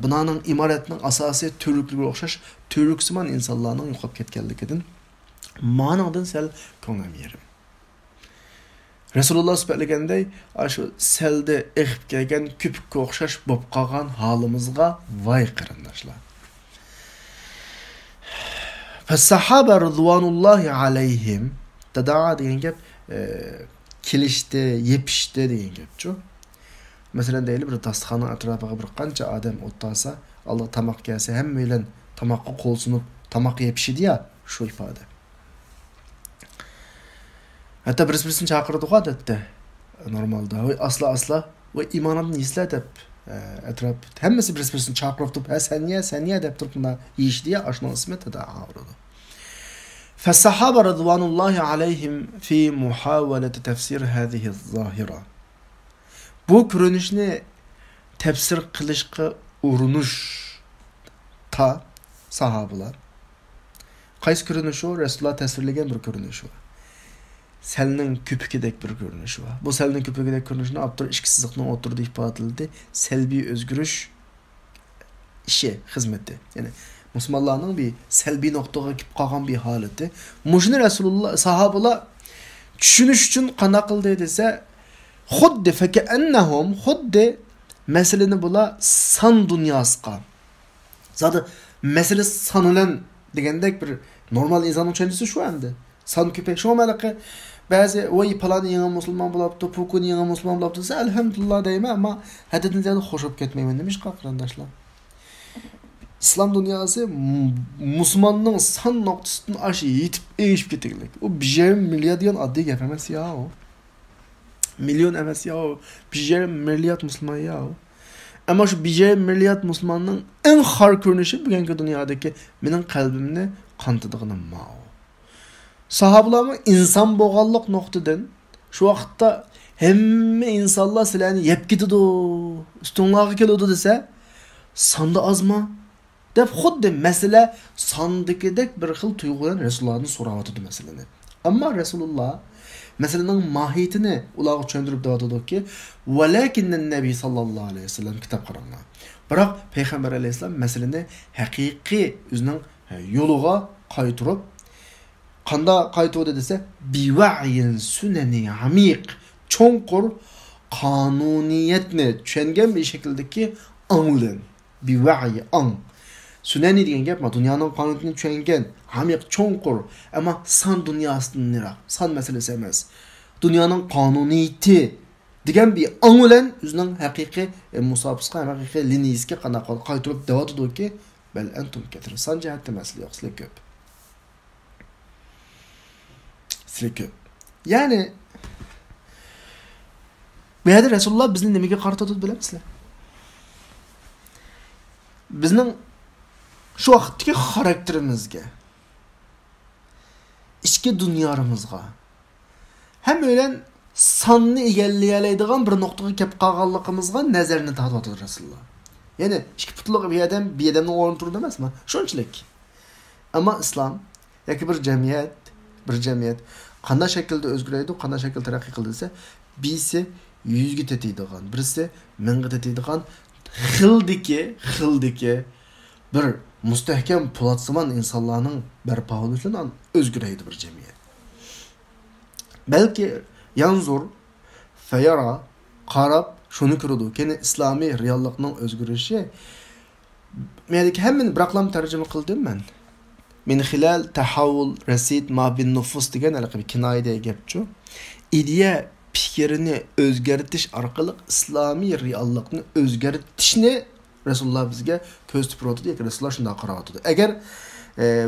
binanın imaretinin asası türlüklüğü okşaş, türlüksüman insanların yokup ketkenliginden manadın sel köngül yerim. Resulullah söylегендей, aşı selde ekip gelgen küpükke okşaş bop kalgan halımızga vay kırındaşlar. Fessahabe rıdvanullahi aleyhim dadaa deyen gep kilişti, yepişti deyen gepçu. Mesela deyli bir tastıxanın etrafıga bir qancha adam ottasa, Allah tamak gelse hemmeyle tamakka kol sunup tamak yepişidi ya, şu ifade. Hatta birisini çakırdı adette normalde. Asla ve imanını islet hep etraf. Hemmesi birisini çakırıp sen niye dep turpuna yiyiş diye aşna ismet de ağırdı. Fessahabe rıdvanullahi aleyhim fi muhaveleti tefsir hadihi zahira. Bu görünüşünü tefsir kılışkı urunuş ta sahabeler. Qaysi görünüşü o? Resulullah tesirlegen bir görünüşü o. Selinin küpükidek bir görünüşü var. Bu selinin küpükidek görünüşüne Abdur işkisizlikten oturdu ifade edildi. Selbi özgürüş işi, hizmeti. Yani Müslümanların bir selbi noktaya gidip kalkan bir haleti. Muşunu Resulullah sahabeler düşünüş için qana kıldı dese xuddi fekeennehum xuddi meseleni bula san dünyasıqa. Zaten mesele sanılan degendek bir normal insanın çöndüsü şu anda. San küpe şu malaka bazı vay falan yeni Müslüman bulaptı, pukun yeni Müslüman bulaptı. Elhamdülillah deyme ama hadedin ziyade hoşup ketmeymen demiş kakrandaşlar. İslam dünyası Müslümanın san noktasının aşı yitip eğişip getirlik. O 1,5 milyar diyen adlı gefemez ya o. Milyon emes ya o. 1,5 milyar Müslüman ya o. Ama şu 1,5 milyar Müslümanın en har görünüşü bugünkü dünyadaki benim kalbimni kantıdığının mao. Sahabelarımın insan boğallık noktadan şu vakitte hemme insanlar silahını yep gidiyordu, üstünlağı geliyordu dese sandı azma. Dep xuddi mesele sandıkidek bir xil tuygulan Resulullah'ın soravatıdı meseleni. Ama Resulullah meselenin mahiyetini ulağı çöndürüp dağıtıdı ki velakinnen nebi sallallahu aleyhi ve sellem kitap karanlar. Bırak Peygamber aleyhisselam meseleni hakiki üzünün yoluğa kaytırıp qanda qaytıdı dese biva'yin süneni amik çonkur kanuniyetini çengen bir şekildeki anılın. Biva'yi an. Süneni deyen gap dünyanın kanuniyetini çengen amik çonkur ama san dünyasının nira. San meselesi emez. Dünyanın kanuniyeti degan bir anılın üzünün hakiki musabıska hakiki liniyiski qana qaytırıp dağıtıdı ki bel entum ketir. San cehette mesele yok. Sizler köp. Köp. Yani bu yerde Resulullah bizning nimaga qaratadı bilamsizlar? Bizning şu vaqtdagi xarakterimizga, ichki dunyomizga ham öyle sanni egallayalaydigan bir nuqtaga kelib qolganligimizga nazarini tortadi Resulullah. Yani ikki putliq bir odamning o'rni turdi emasmi? Shunchalik. Ama İslam yoki bir jamiyat qanday shaklda o'zgaraydi, qanday shaklda taraqqiy qildi desa, birisi 100 ga tetiydigan, birisi 1000 ga tetiydigan xildiki bir mustahkam platform insonlarning barpo bo'lishidan o'zgaraydi bir jamiyat. Belki yanzur fayara qarab shuni ko'radi. Keyin islomiy reallikning o'zgarishi meniki hammani biraqlam tarjima qildim men. Min xilal tahavvul rasid ma bin nufus degan bir kinoyada gapchu. İdeya fikrini o'zgartirish orqali islomiy reallikni o'zgartirishni Resulullah bizga ko'z tutib turadi. Resulullah shunday qarayotdi. Agar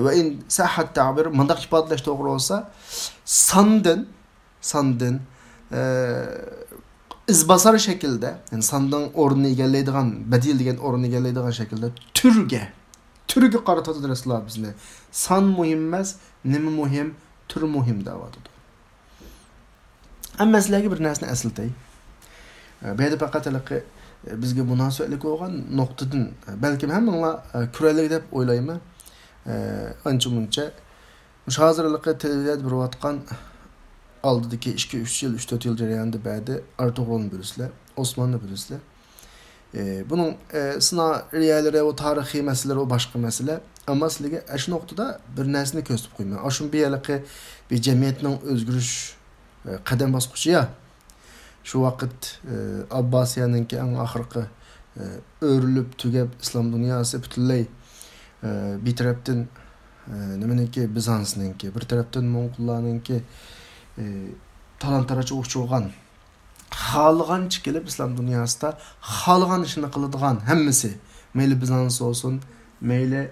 va in sahhat ta'bir mundaq ifodalash to'g'ri bo'lsa, sandan izbasar şekilde, yani sandan o'rnini egallaydigan, badil degan o'rnini egallaydigan şekilde türge qaratadı Resulullah bizni. San muhim emas, nima muhim, tür muhim da'vatıdır. Amma sizlarga bir narsani eslatay. Bu yerda faqat bizga munosabatlik bo'lgan nuqtadan balkim hammalar kuralik deb o'ylayman. Ancha-muncha Hazırlıkta televizyon bir aldığındaki 2-3 yıl, 3-4 yıl jarayonida ba'di Ertuğrul bilisizlar, Osmanlı bilisizlar. Bunun senariyalari, o tarixiy masalalar, o boshqa masala. Ammo sizlarga shu nuqtada bir narsani ko'rsatib qo'yman. Shu bir yilqi bir jamiyatning o'zgarish qadam bosqichi ya. Shu vaqt Abbasiyaningki eng oxirgi o'rilib tugab islom dunyosi butunlay bir tarafdan nimaniki Bizansninki, bir tarafdan Mo'ng'ullarninki talon-taroj o'xshagan xalığancha kelib islom dunyosida xalığan ishini qiladigan hammasi, mayli Bizans olsun, mayli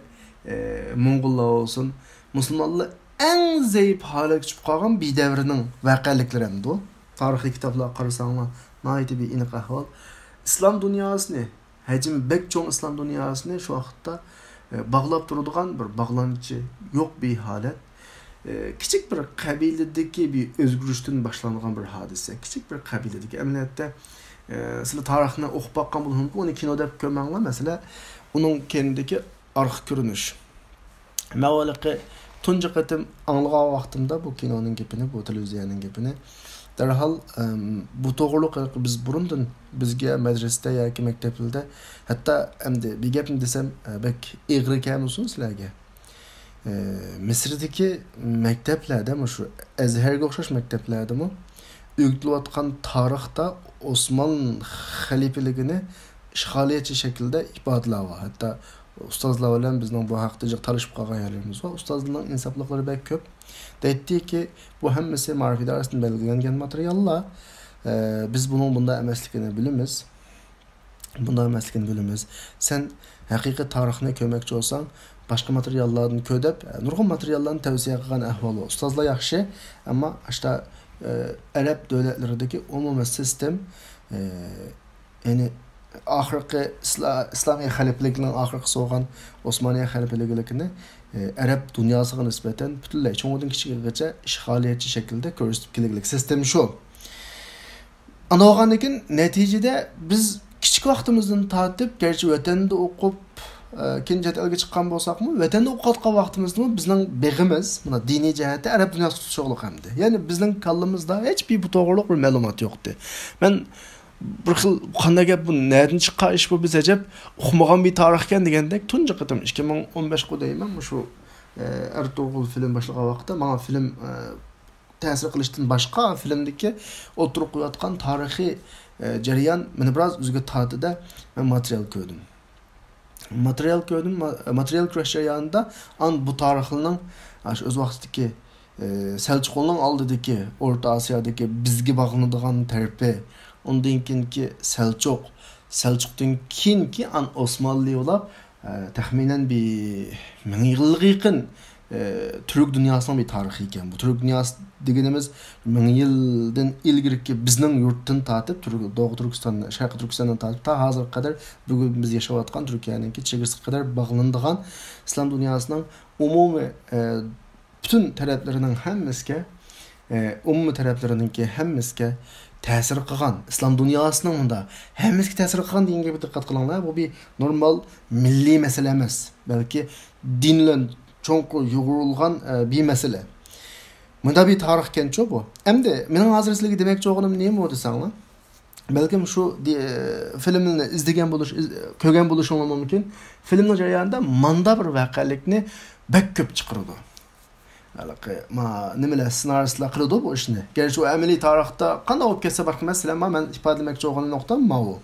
Mo'ng'ullar olsun, musulmonlar eng zaif holatga tushib qolgan bir davrining voqealiklari hamdi u. Tarixiy kitoblar qarasanglar, nihoyatda bir aniq ahvol. İslam dünyasını, hacmi bek çoğun İslam dünyasını şu vaqtda bağlab turadigan bir bağlanıcı yok bir halet. Kichik bir qabiladagi bir o'zgarishdan boshlangan bir hodisa. Kichik bir qabiladagi amaliyotda sizlar tarixni o'qib boqqan bo'lsangiz, uni kinoda ko'rmanglar. Masalan, uning kendiki arx ko'rinish. Mavaliqi tunji qatim anglagan vaqtimda bu kinoning gapini, bu televiziyaning gapini derhal bu to'g'riliq biz burundan bizga madrasada yoki maktablarda hatto endi bir gapni desam bek ig'ri ekan bo'lsin sizlarga. Misrdagi maktablarda shu Azharga o'xshash maktablardami o'rgatilayotgan tarixda Osmon xalifaligini ishg'oliyatchi shaklda ifodaladi. Hatto ustozlar bilan bizning bu haqda talashib qolgan yerlarimiz bor. Ustozlarning insofliklari bek ko'p. Deytdiki, bu hammasi ma'rifat darsidan belgilangan materiallar. Biz bunun bunda emasligini bilamiz. Bunda emasligini bilamiz. Sen haqiqiy tarixni ko'rmoqchi bo'lsang, boshqa materiallarni ko'rib, nurg'un materiallarni tavsiya qilgan ahvol. Ustozlar yaxshi, ammo ashta arab davlatlaridagi umumiy sistem, ya'ni oxirgi islomiy xalifalikning oxirgi so'g'an Osmoniya xalifaligini Arab dünyasına nisbeten butunlay cho'ng'idan kichikgacha ishg'oliyatchi shaklda ko'rsatib kelgan sistem shu. Ana olgandan keyin natijada biz kichik vaqtimizdan tortib, garchi vatanda o'qib, keyin chet elga chiqqan bo'lsakmi, vatanda o'qiyotgan vaqtimizda bizning beg'imiz, mana diniy jihatda Arab dunyosiga tutishliq hamdi. Ya'ni bizning kallamizda hech bir bu to'g'riliq bir ma'lumot yo'qdi. Men bir xil qanday gap bu nerdan chiqqan ish bu biz ajab o'qimagan bir tarix ekan degandek tunji qatim 2015 qo'dayman shu Ertuğrul film boshlagan vaqtda menga film ta'sir qilishdan boshqa filmdagi o'tirib qo'yayotgan tarixiy jarayon meni biroz o'ziga tortida men material ko'rdim. Material ko'rish jarayonida bu tarixning o'z vaqtidagi Selçuklu'nun aldığındaki Orta Asya'daki bizga bağlanadigan tarafi, ondan keyinki Selçuk'tan keyinki Osmanlı olab taxminan bir 1000 yılga yaqin Türk dünyasının bir tarihi ekan. Bu Türk dünyası deganimiz 1000 yıldan ilgirki bizning yurtdan tortib, Doğu Türkistan, Sharqiy Turkistondan tortib ta hozirga qadar bugun biz yashayotgan Turkiyaningki chegarasiga qadar bog'lanadigan islom dunyosining umumiy bütün taraflarının hammasiga ta'sir qilgan islom dunyosining unda hammasiga ta'sir qilgan deganga bir diqqat qilinglar. Bu bir normal milliy masala emas, balki din bilan cho'nqur yo'g'rilgan bir masala. Bunda bir tarix ekan-ku bu. Endi mening hozir sizlarga demoqchi bo'lganim nima desanglar? Balkim shu filmni izlagan bo'lish, ko'rgan bo'lishing mumkin. Filmning jarayonida manda bir voqealikni bak ko'p chiqaradi. Nimalar ssenaristlar qiladi bu ishni. Garchi u amaliy tarixda qanday bo'lib ketsa boshqa masala, men ifodalamoqchi bo'lgan nuqtam bu.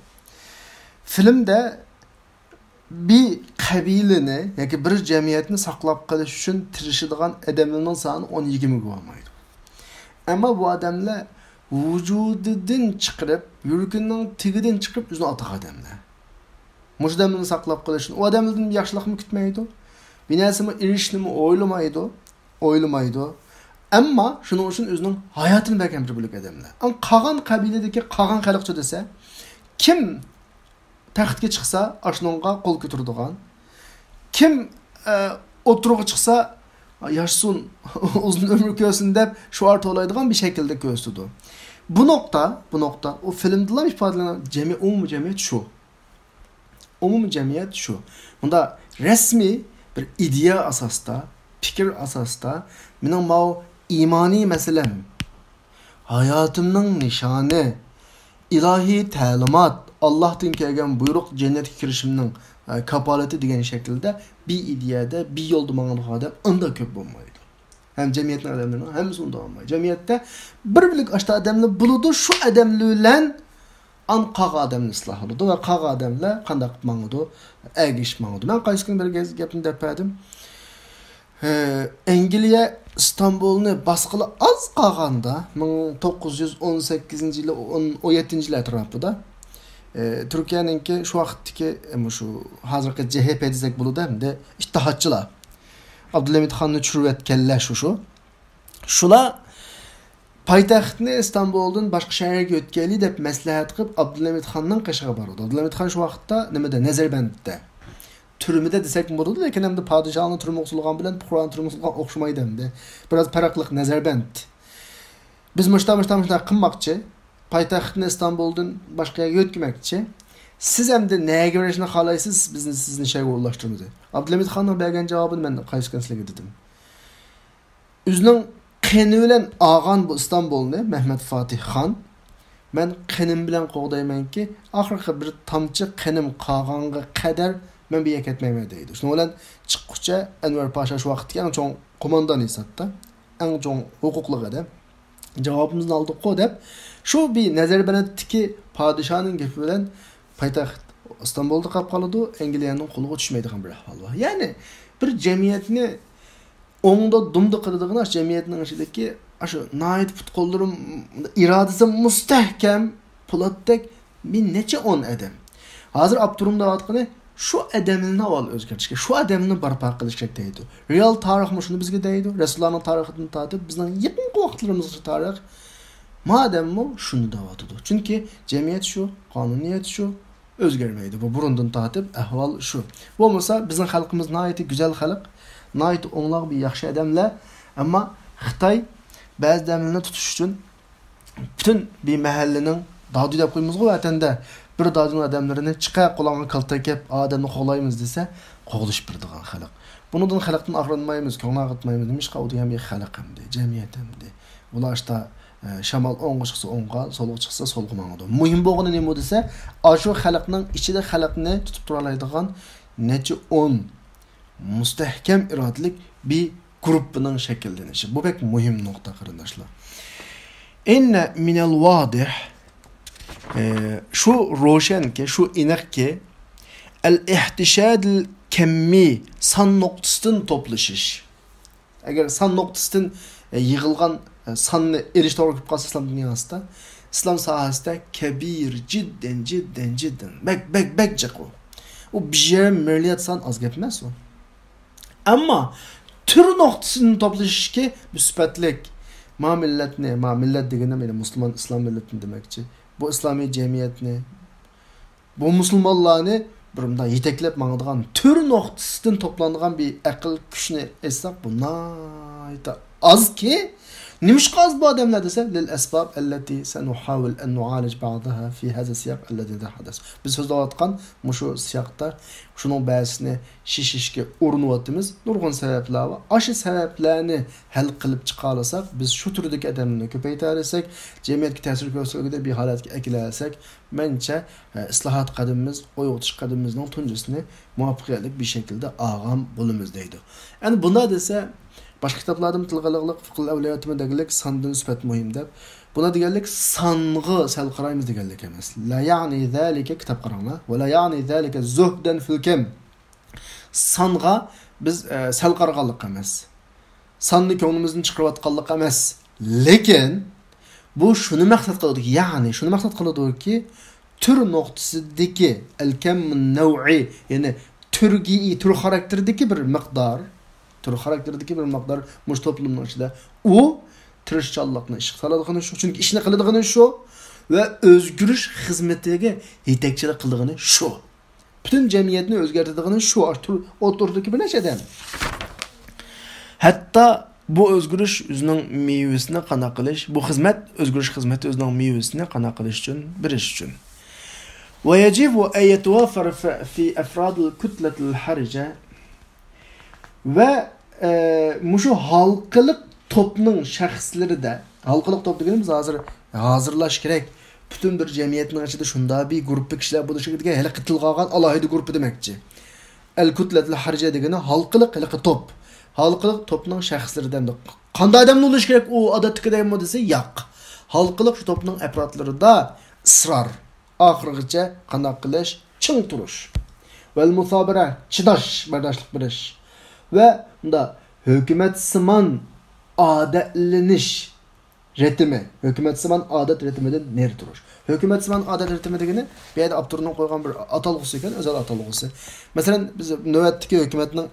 Filmda bir qabilani yoki bir jamiyatni saqlab qolish uchun tirishadigan odamlarning soni 10-20 bo'lmaydi. Ammo bu odamlar vujudidan chiqib, yurgining tigidan chiqib o'zini otaq odamlar. Mush odamlarni saqlab qolishni, u odamlardan yaxshilikmi kutmaydi? Bir narsani erishishni o'ylamaydi. Ammo shuning uchun o'zining hayotini bergan bir bo'lak odamlar. Qolgan qabiladagi qolgan xalqcha desa, kim taxtga chiqsa, ashunga qo'l ko'taradigan, kim o'tirg'i chiqsa, yashsin, uzun umr ko'rsin deb shuar to'laydigan bir shaklda ko'rsatdi. Bu nokta o filmda ifodalanan umumiy jamiyat shu. Bunda rasmiy bir ideya asosida fikir asosida mening bu imoniy masalam, hayotimning nishoni, ilahiy ta'limot, Allohdan kelgan buyruq, jannatga kirishimning kapolati degan shaklda bir ideyada, bir yo'lda mang'an odam unda ko'p bo'lmaydi. Hem cemiyetning adamlarının hammasi unda olmaydi. Cemiyette bir bilik aşta adamlar buludu, şu adamlar bilan an qağa adamni islah oldu ve qağa adamlar qanday qilib mang'idi, ergishmang'idi. Men qaysi kun bir gapni depadim. Angliya İstanbul'ni basqili az qolganda 1918 yili 17-yil atrofida Türkiye'ninki şu vaqtdagi şu hozirgi CHP desak bo'ladi hamda ittihodchilar Abdülhamid Xonni tushirib etganlar shu. Shular poytaxtni İstanbuldan boshqa shaharga o'tkazaylik deb maslahat qilib Abdülhamid Xonning qishig'iga bordi. Abdülhamid Xon shu vaqtda nimada Nazarbandda turmida desak bo'ladi, lekin hamda podshohning turmi usulgan bilan Qur'on turmi usulgan o'xshamaydi hamda. Biroz farqliq Nazarband. Biz mushta qilmoqchi, poytaxtni İstanbuldan boshqa yerga o'tkazmoqchi. Siz hamda nega berishni xohlaysiz? Sizni shayga o'rlashtiramiz. Abdülhamid Xonning bergan javobini men qaysi sizlarga dedim. O'zining qani bilan olgan bu İstanbulni Mehmet Fatih Xon men qanim bilan qo'g'daymanki, oxirgi bir tomchi qanim qolganga qadar men bu yerga ketmayman deydi. Shuning bilan chiqquncha Anvar Pasha shu vaqtga eng cho'ng qo'mondon hisobda, eng cho'ng huquqli adam javobimizni oldik-ku deb shu bir Nazarbandniki podshohning gapi bilan poytaxt İstanbul'da qolib qoladi, Angliyaning qo'liga tushmaydigan bir ahvol bor. Ya'ni bir jamiyatni o'ngda dumda qiladigan jamiyatning ichidagi shu nayt futbolchilarim irodasi mustahkam po'latdek bir necha 10 adam. Hozir Abdurum deyotgani shu adamni avval o'zgartirishga, shu adamni barpo qilish kerak deydi. Real tarixmi shuni bizga deydi. Rasulullohning tarixidan tortib bizning yaqin vaqtlarimizgacha tarix mademmi shuni deyotdi. Chunki jamiyat shu, qonuniyat shu o'zgarmaydi. Bu burundan tortib ahvol shu. Bo'lmasa bizning xalqimiz nihoyatda go'zal xalq, nihoyatda o'nglab bir yaxshi odamlar, ammo Xitoy ba'zi damlarni tutish uchun butun bir mahallaning dodi deb qo'ymiz-ku vatanda bir dodning odamlarini chiqa qulog'iga kaltakab odamni qo'g'laymiz desa, qo'g'lish birdigan xalq. Bundan xalqdan ag'rinmaymiz, ko'ngil ag'itmaymiz, nima ish qiladigan bir xalq hamdi, jamiyat hamdi. Ularda shamol o'ngga chiqsa o'ngga, so'lga chiqsa so'lga mang'idi. Muhim bo'lgani nima desa, shu xalqning ichida xalqni tutib tura oladigan necha 10 mustahkam irodalik bir guruhning shakllanishi. Bu pek muhim nuqta qarindoshlar. Inna minal wadih şu roşanki, şu inakki el-ihtişad kemmi san noktasından toplaşış. Eğer san noktasından yığılgan sanını erişte olarak kalsa İslam dünyasında, İslam sahasında kebir, cidden. Bek cek o. O bir yere milyat san az gitmez o. Ama tür noktasından toplaşış ki müspetlik. Millet ne? Millet degene benim Müslüman İslam milletini demekçi. Bu İslami cemiyetini, bu Müslümanlarını burunda yeteklep mağdığan tür noktasından toplandıgan bir akıl güçünü esnaf bu nayta az ki nimiş az bu adamlar dese lil esbab elleti senuhavil en nu'alij ba'daha fi hada siyaq elleti de hadas. Biz sözde atkan şu siyaqta şunun bahsini şişişke urunuvatımız nurgun sebepler var. Aşı sebeplerini hal kılıp çıkarırsak biz şu türdeki adamını köpeytersek cemiyetki tesir göstergede bir halatki eklersek bence islahat kadımımız, oy otuş kadımımızın tuncusunu muvaffakiyetli bir şekilde ağam bulumuzdaydı. Yani bunda dese başka kitaplardan tilg'aliqlik, fiqh avliyatimi degilik sandan sübet muhim deb. Buna deganlik sanğı sal qaraymiz deganlik emas. La ya'ni zalika kitap qaranglar va la ya'ni zalika zuhdan fil kam. Sanğa biz sal qarag'anlik emas. Sanni ko'nglimizdan chiqarib atganlik emas. Lekin bu shuni maqsad qiladi, ya'ni shuni maqsad qiladi-ki, tür nuqtasidagi al-kam an-naw'i, ya'ni tür xarakterdagi bir miqdor tür karakterdeki bir miqdor mush toplumning ichida u tirishchanlikni ish qiladigan shu, chunki ishni qiladigan shu va o'zgarish xizmatiga yetakchilik qiladigan shu. Butun jamiyatni o'zgartiradigan shu o'rtadagi bir necha odam. Hatto bu o'zgarish o'zining mevasini qana qilish, bu xizmat o'zgarish xizmati o'zining mevasini qana qilish uchun birish uchun. Wa yajibu an yatawaffar fi afrad al-kutlat al-harija ve muşu halkılık topning shaxslarida, halkılık top deganimiz hozirlash kerak. Bütün bir cemiyetning ichida shunda bir guruh kishilar bo'lishi kerak. Hali qitil qolgan alohida guruh demakchi. El-kutlatul harja degani halkılık top. Halkılık topning shaxslaridan. Qanday odam bo'lishi kerak u odatdagidaymi desa, yo'q. Halkılık şu topning afrodlarida isror, oxirigacha qanday qilish, ching turish. Vel musabara, chidash, bardoshlik berish. Ve bunda hukumat simon odatlanish ritmi, hukumat simon odat ritmidan ner turish. Hukumat simon odat ritmi degani bu yerda Abdurning qo'ygan bir atalg'usi ekan, o'zal atalg'usi. Masalan, biz navbatdagi hukumatning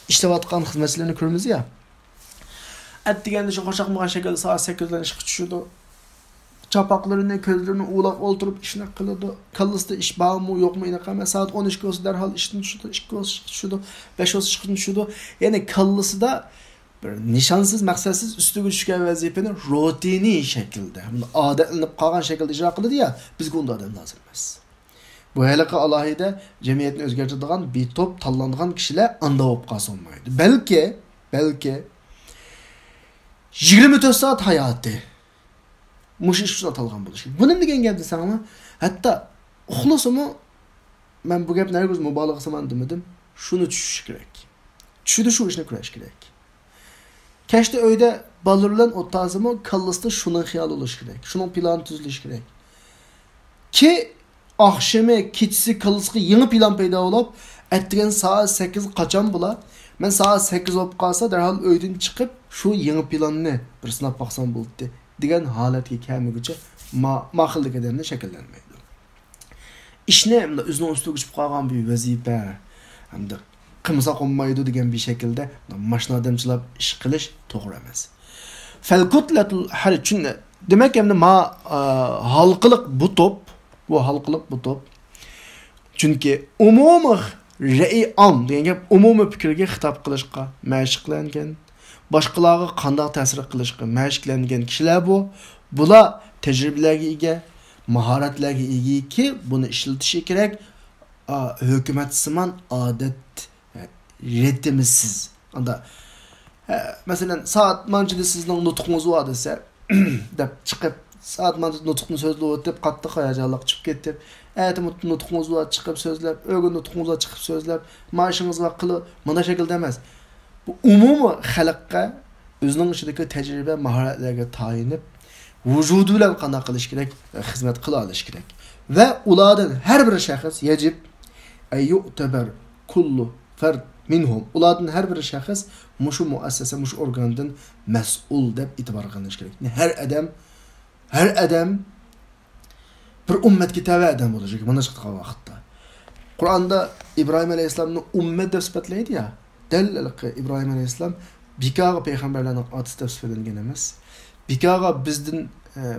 ishlayotgan xizmatchilarini ko'ramiz ya. Atdiganda shu qo'shaqmagan shaklda soat 8dan ishga tushadi. Çapaklarını, közlerini uğlap oturup işine kılıyordu. Kallısı iş bağ mı yok mu yine saat 12 olsa derhal işten düşüyordu, 2 olsa düşüyordu, 5 olsa çıkın düşüyordu. Yani kallısı da nişansız, maksatsız üstüge düşken vazifeni rutini şekilde, adetlenip kalan şekilde icra kılıyordu ya, bizge onda adam lazım емес. Bu helaka alahide cemiyetini özgertirdiğin bir top tallandığın kişiler anda olup kalsa olmaydı. Belki 24 saat hayatı. Muş iş atalgan buluş. Bunun degan gap desangmi, hatta uxlasam men bu gap nergiz mubalag'asaman demedim. Shuni tushish kerak. Tushida shu ishni ko'rish kerak. Kashda uyda bolalar bilan o'tazimi, kallasida shuni xiyol bo'lish kerak. Shuning plani tuzilish kerak. Ki akşamı kechisi kallasiga yangi plan paydo bo'lib, atgan soat 8 qachon bo'lar? Men soat 8 bo'lib qolsa, darhol uydan chiqib, shu yangi planni bir sinab baqsam bo'ldi. Degan holatga kelmaguncha ma'qullik odamni shakllanmaydi. Ishni o'zining ustiga chiqib qolgan bir vazifa hamda qilmasa qolmaydi degan bir shaklda mashina odamchilab ish qilish to'g'ri emas. Falkutlatul harj demak endi halqiliq bu top. Chunki umumiy ra'i am degan gap umumiy fikrga xitob qilishga mashqlangan. Başkalarına qanday ta'sir qilishga mashqlangan kishilar bu. Bular tajribalarga ega, mahoratlarga ega ki buni ishlatishi kerak. Hukumat simon odat ritmisiz. Anda masalan soat manchida sizning nutqingiz bor desa, deb chiqib soat manchida nutqni so'zlab o'tib qattiq hayajonliq chiqib ketdi. Aytib nutqingiz bor chiqib so'zlab, o'g'il nutqingiz bor chiqib so'zlab, mashingiz bor qilib, mana shaklda emas. Bu umumiy xalqqa o'zining ichidagi tajriba, mahoratlarga tayinib, vujudi bilan qanday qilish kerak, xizmat qila olish kerak. Va ulardan har bir shaxs yajib ayyutabar kullu fard minhum. Ulardan har bir shaxs mushu muassasa, mushu organdan mas'ul deb e'tibor qilinish kerak. Har adam bir ummatga tava adam bo'lacak mana shu vaqtda. Qur'onda İbrahim alayhisolamni ummat deb sifatlaydi ya. Dalilki İbrahim Aleyhisselam bikaga peygamberlarning otasi deb sifatlangan emas. Bikaga bizning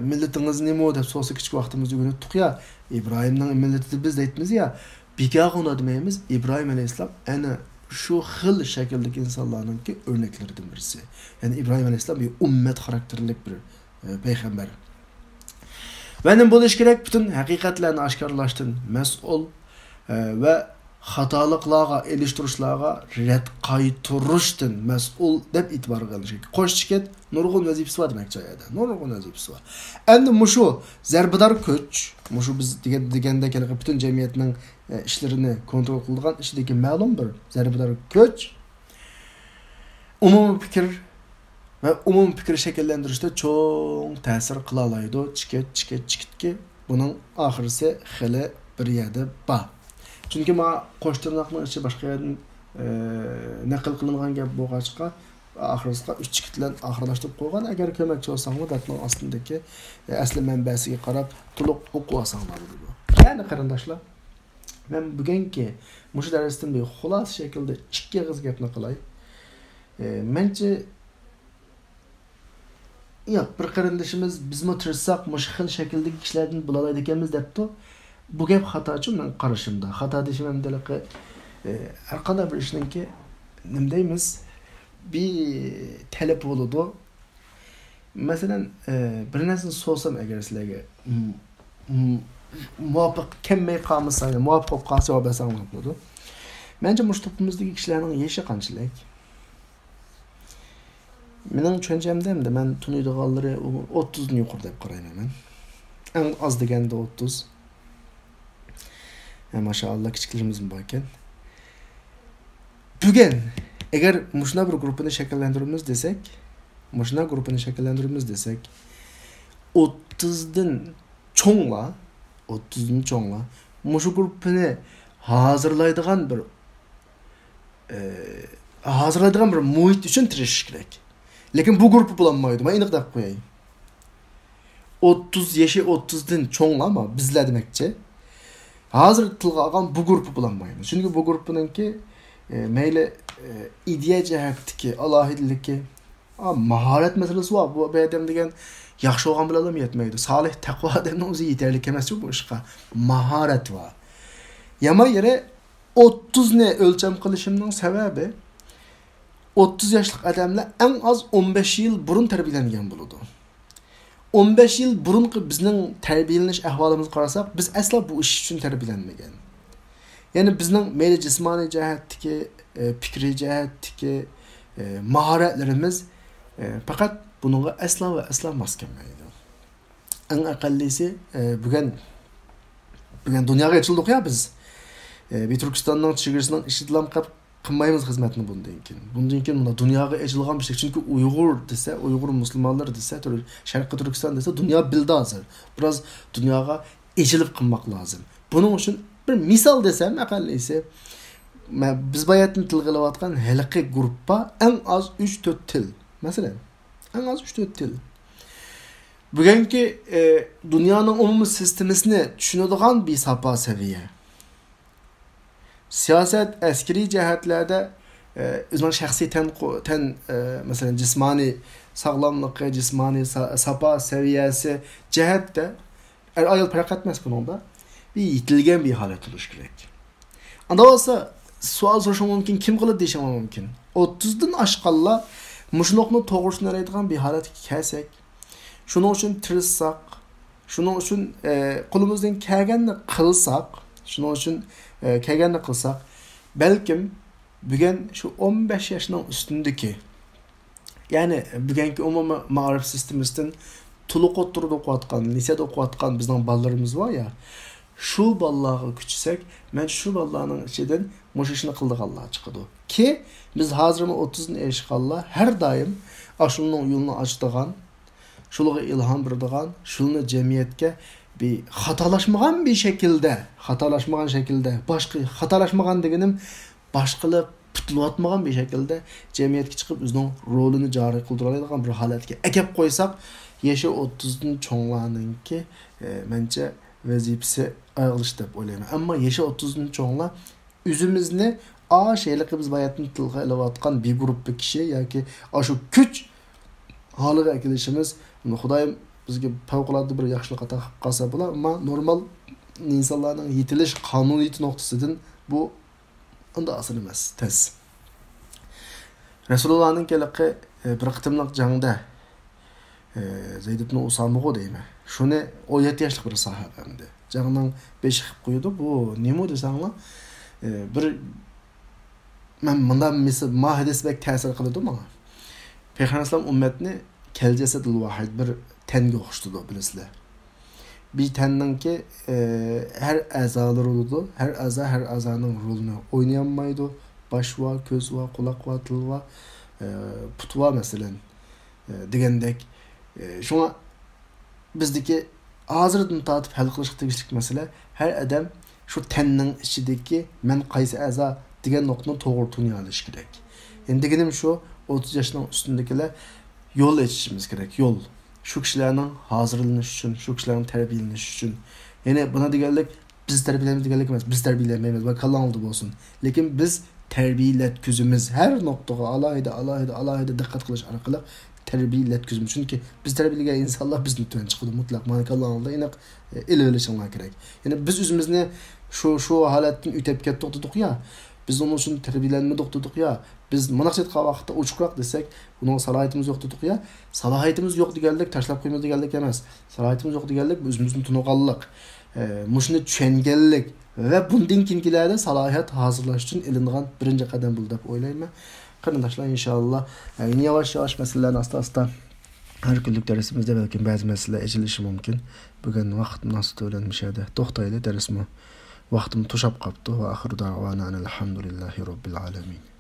millatimiz nima deb so'rasa kichik vaqtimizda o'rgatdik ya. İbrahimning millati biz aytamiz ya. Bikaga uni demaymiz. İbrahim Aleyhisselam ana shu xil shakldagi insonlarningki o'rnaklaridan birisi. Ya'ni İbrahim Aleyhisselam bir ummat xarakterlik bir payg'ambar. Va nima bo'lish kerak? Butun haqiqatlarni oshkorlashdan mas'ul va xatoliklarga, elishtirishlarga rad qaytarishdan mas'ul deb e'tibor qilish kerak. Qo'shchiket nurg'un vazifasi bor demak joyida. Nurg'un vazifasi bor. Endi mushu zarbador kuch, mushu biz deganda butun jamiyatning ishlarini kontrol qiladigan ishidagi ma'lum bir zarbador kuch umumiy fikr va umumiy fikr shakllantirishda cho'ng ta'sir qila oladi. Chikitki buning oxirisi xili bir yerda bor. Çünkü ma qo'sh tirnoqning ichi boshqa yerdan naql qilingan gap bo'lg'achqa oxirisiga 3 chikit bilan oxirlashtirib qo'ygan. Agar ko'makchi bo'lsanglar, datning ostidagi asli manbasiga qarab to'liq o'qib olsanglar bo'ladi. Ya'ni qarindoshlar, men bugungi mush darsdan bir xulos shaklda 2 og'iz gapni qilay. Mencha yo'q, bir qarindoshimiz bizmi tirsak mush xil shakldagi kishilardan bo'laydi ekanmiz debdi. Bu gap xatochi men qarashimda. Xato deshim hamdalaqi har qanday bir ishninki nima deymiz? Bir talab bo'ladi. Masalan, bir narsani so'rasam agar sizlarga muvofiq kelmay qolmasa, muvofiq qolsa javob bersam bo'ladi. Mencha mush to'pimizdagi kishilarning yoshi qanchalik? Mening tushunchimda men tunuydiganlari 30 dan yuqori deb qarayman men. Eng az deganda 30. Maşallah kichiklarimiz bor ekan. Bugun agar mushuna bir guruhni shakllantiramiz desak, 30 dan cho'nglar, mushu guruhni hazırlaydigan bir muhit uchun tirishish kerak. Lekin bu guruh bulanmaydi. Men aniq deb qo'yay. 30 yaşı 30 dan cho'nglar ama bizlar demakchi. Hazır tilga olgan bu guruh bulanmaydi. Çünkü bu grupningki mayli ideya jihatdagi alohidligi, mahorat masalasi bor. Bu odam degan yaxshi bo'lgan bilan ham yetmaydi. Solih taqvo odamning o'zi yetarli emas bu ishga. Mahorat bor. Yama yere 30 ni o'lcham qilishimning sababi 30 yoshlik odamlar eng az 15 yil burun tarbiyalangan bo'ladi. 15 yıl burunqi bizning tarbiyalanish ahvolimizni qarasak, biz asla bu ish uchun tarbiyalanmagan. Ya'ni bizning mayli jismoniy jihatdagi, fikriy jihatdagi mahoratlarimiz faqat buningga asla mos kelmaydi. Eng aqallisi bugun dunyoga ochildik ya biz. Bir Turkistonning chegarasining ishidilam qilmaymiz xizmatni bundan keyin bunda dunyoga ochilgan bir şey. Çünkü Uyg'ur musulmonlar desa, Sharqiy Turkiston desa dunyo bildi hozir. Biraz dunyoga ochilib qilmoq lozim. Buning uchun bir misol desam, aqallisi biz bayatni til qilayotgan halqi guruhga eng az 3-4 til. Masalan, eng az 3-4 til. Bugungi dunyoning umumiy sistemasini tushunadigan bir sapa seviye. Siyaset askeri cihetlerde özünün şahsi mesela cismani sağlamlığı, cismani sapa seviyesi cihette ayol fark etmez bunun bir yitilgen bir halet oluş gerek. Anda olsa sual soruşum mümkün, kim kılıp değişim mümkün. 30'dan aşkalla muşunokunu toğrusunu araydıgan bir halet kelsek, şunun için tırıssak, şunun için kolumuzdan kelgenini kılsak, şunun için kelgenini kılsak, belki bugün şu 15 yaşının üstündeki, yani bugünkü umumi ma'arif sistemimizden tuluq oturib o'qiyotgan, liseda o'qiyotgan bizning bolalarimiz var ya, şu bolalarga kuchsak, men şu bolalarning ichidan mush ishni qildiganlar chiqadi. Ki biz hozir 30 ni erishganlar har doim ashunning yo'lini ochdigan, şuluğa ilham berdigan, shuni jamiyatga bir xatolaşmagan şekilde, başka xatolaşmagan deganim başqalar putulayotmagan bir şekilde jamiyatga chiqib o'zining rolini joriy qildira oladigan bir holatga akab qo'ysak, yaşı 30'dan cho'nglarningki mencha vazifasi og'ilish deb o'ylayman. Ammo yaşı 30'dan cho'nglar o'zimizni şeyliqi biz bayatni tilga ilayotgan bir guruh kishi yoki shu kuch holiga kelishimiz, Xudoyim bizga favqulodda bir yaxshilik ato qilsa bo'lar, ammo normal insonlarning yetilish qonuniyati nuqtasidan bu unda asıl emas, tez. Rasulullahning kelaqi bir qitimliq jangda Zeyd ibn Usamaga deymi. Shuni 17 yoshlik bir sahabamdi. Jangning 5 qilib qo'ydi. Bu nima desanglar, bir men bundan ma hadis bek ta'sir qildi menga. Payg'ambar sollallohu ummatni keljasadil vahid bir tanga o'xshatdi bilasizlar. Bir tenningki her azalar oldu. Her azanın rolunu oynayamaydı. Baş var, göz var, kulak var, til var, put var mesela degandek. Şuna bizdeki hazırdan tatip hal qilishga tegishli mesele her adam şu tenning ichidagi men qaysi aza degan nuqtani to'g'ri tuniy olish kerak. Endi deganim şu 30 yoshning üstündekiler yol açishimiz kerak, yol. Şu kişilerin hazırlanış için, şu kişilerin terbiyeleniş için. Yani buna diyorlar, biz terbiyelemiz, biz terbiyelemeyiz. Bak Allah oldu olsun. Lakin biz terbiyetküzümüz her noktaya alayda dikkat kılış arkalık terbiyetküzümüz. Çünkü biz terbiyelegen insanlar biz lütfen çıkıyordu mutlak. Manik Allah oldu. Yine ilerleşenler gerek. Yani biz özümüzne şu haletten ütep kettik ya. Biz onun için terbiyelenmedik dedik ya. Biz manaqsatqa vaqtda uçuqroq desek, bunun salohiyatimiz yo'q dedik ya. Salohiyatimiz yo'q deganlik tashlab qo'ymaydi deganlik emas. Salohiyatimiz yo'q deganlik o'zimizni tunuganlik, mushuni tushunganlik va bundan keyingilarda salohiyat hozirlash uchun ilingan birinchi qadam bo'ldi deb o'ylayman. Qarindoshlar inşallah yavaş yavaş meselelerni asta her günlük dersimizde belki bazı mesele ejilishi mumkin. Bugün vaqt münasibati bilan mishadi. To'xtayli dersmi? Vaqtim to'shab qopti va oxir da'vana alhamdulillahi robbil alamin.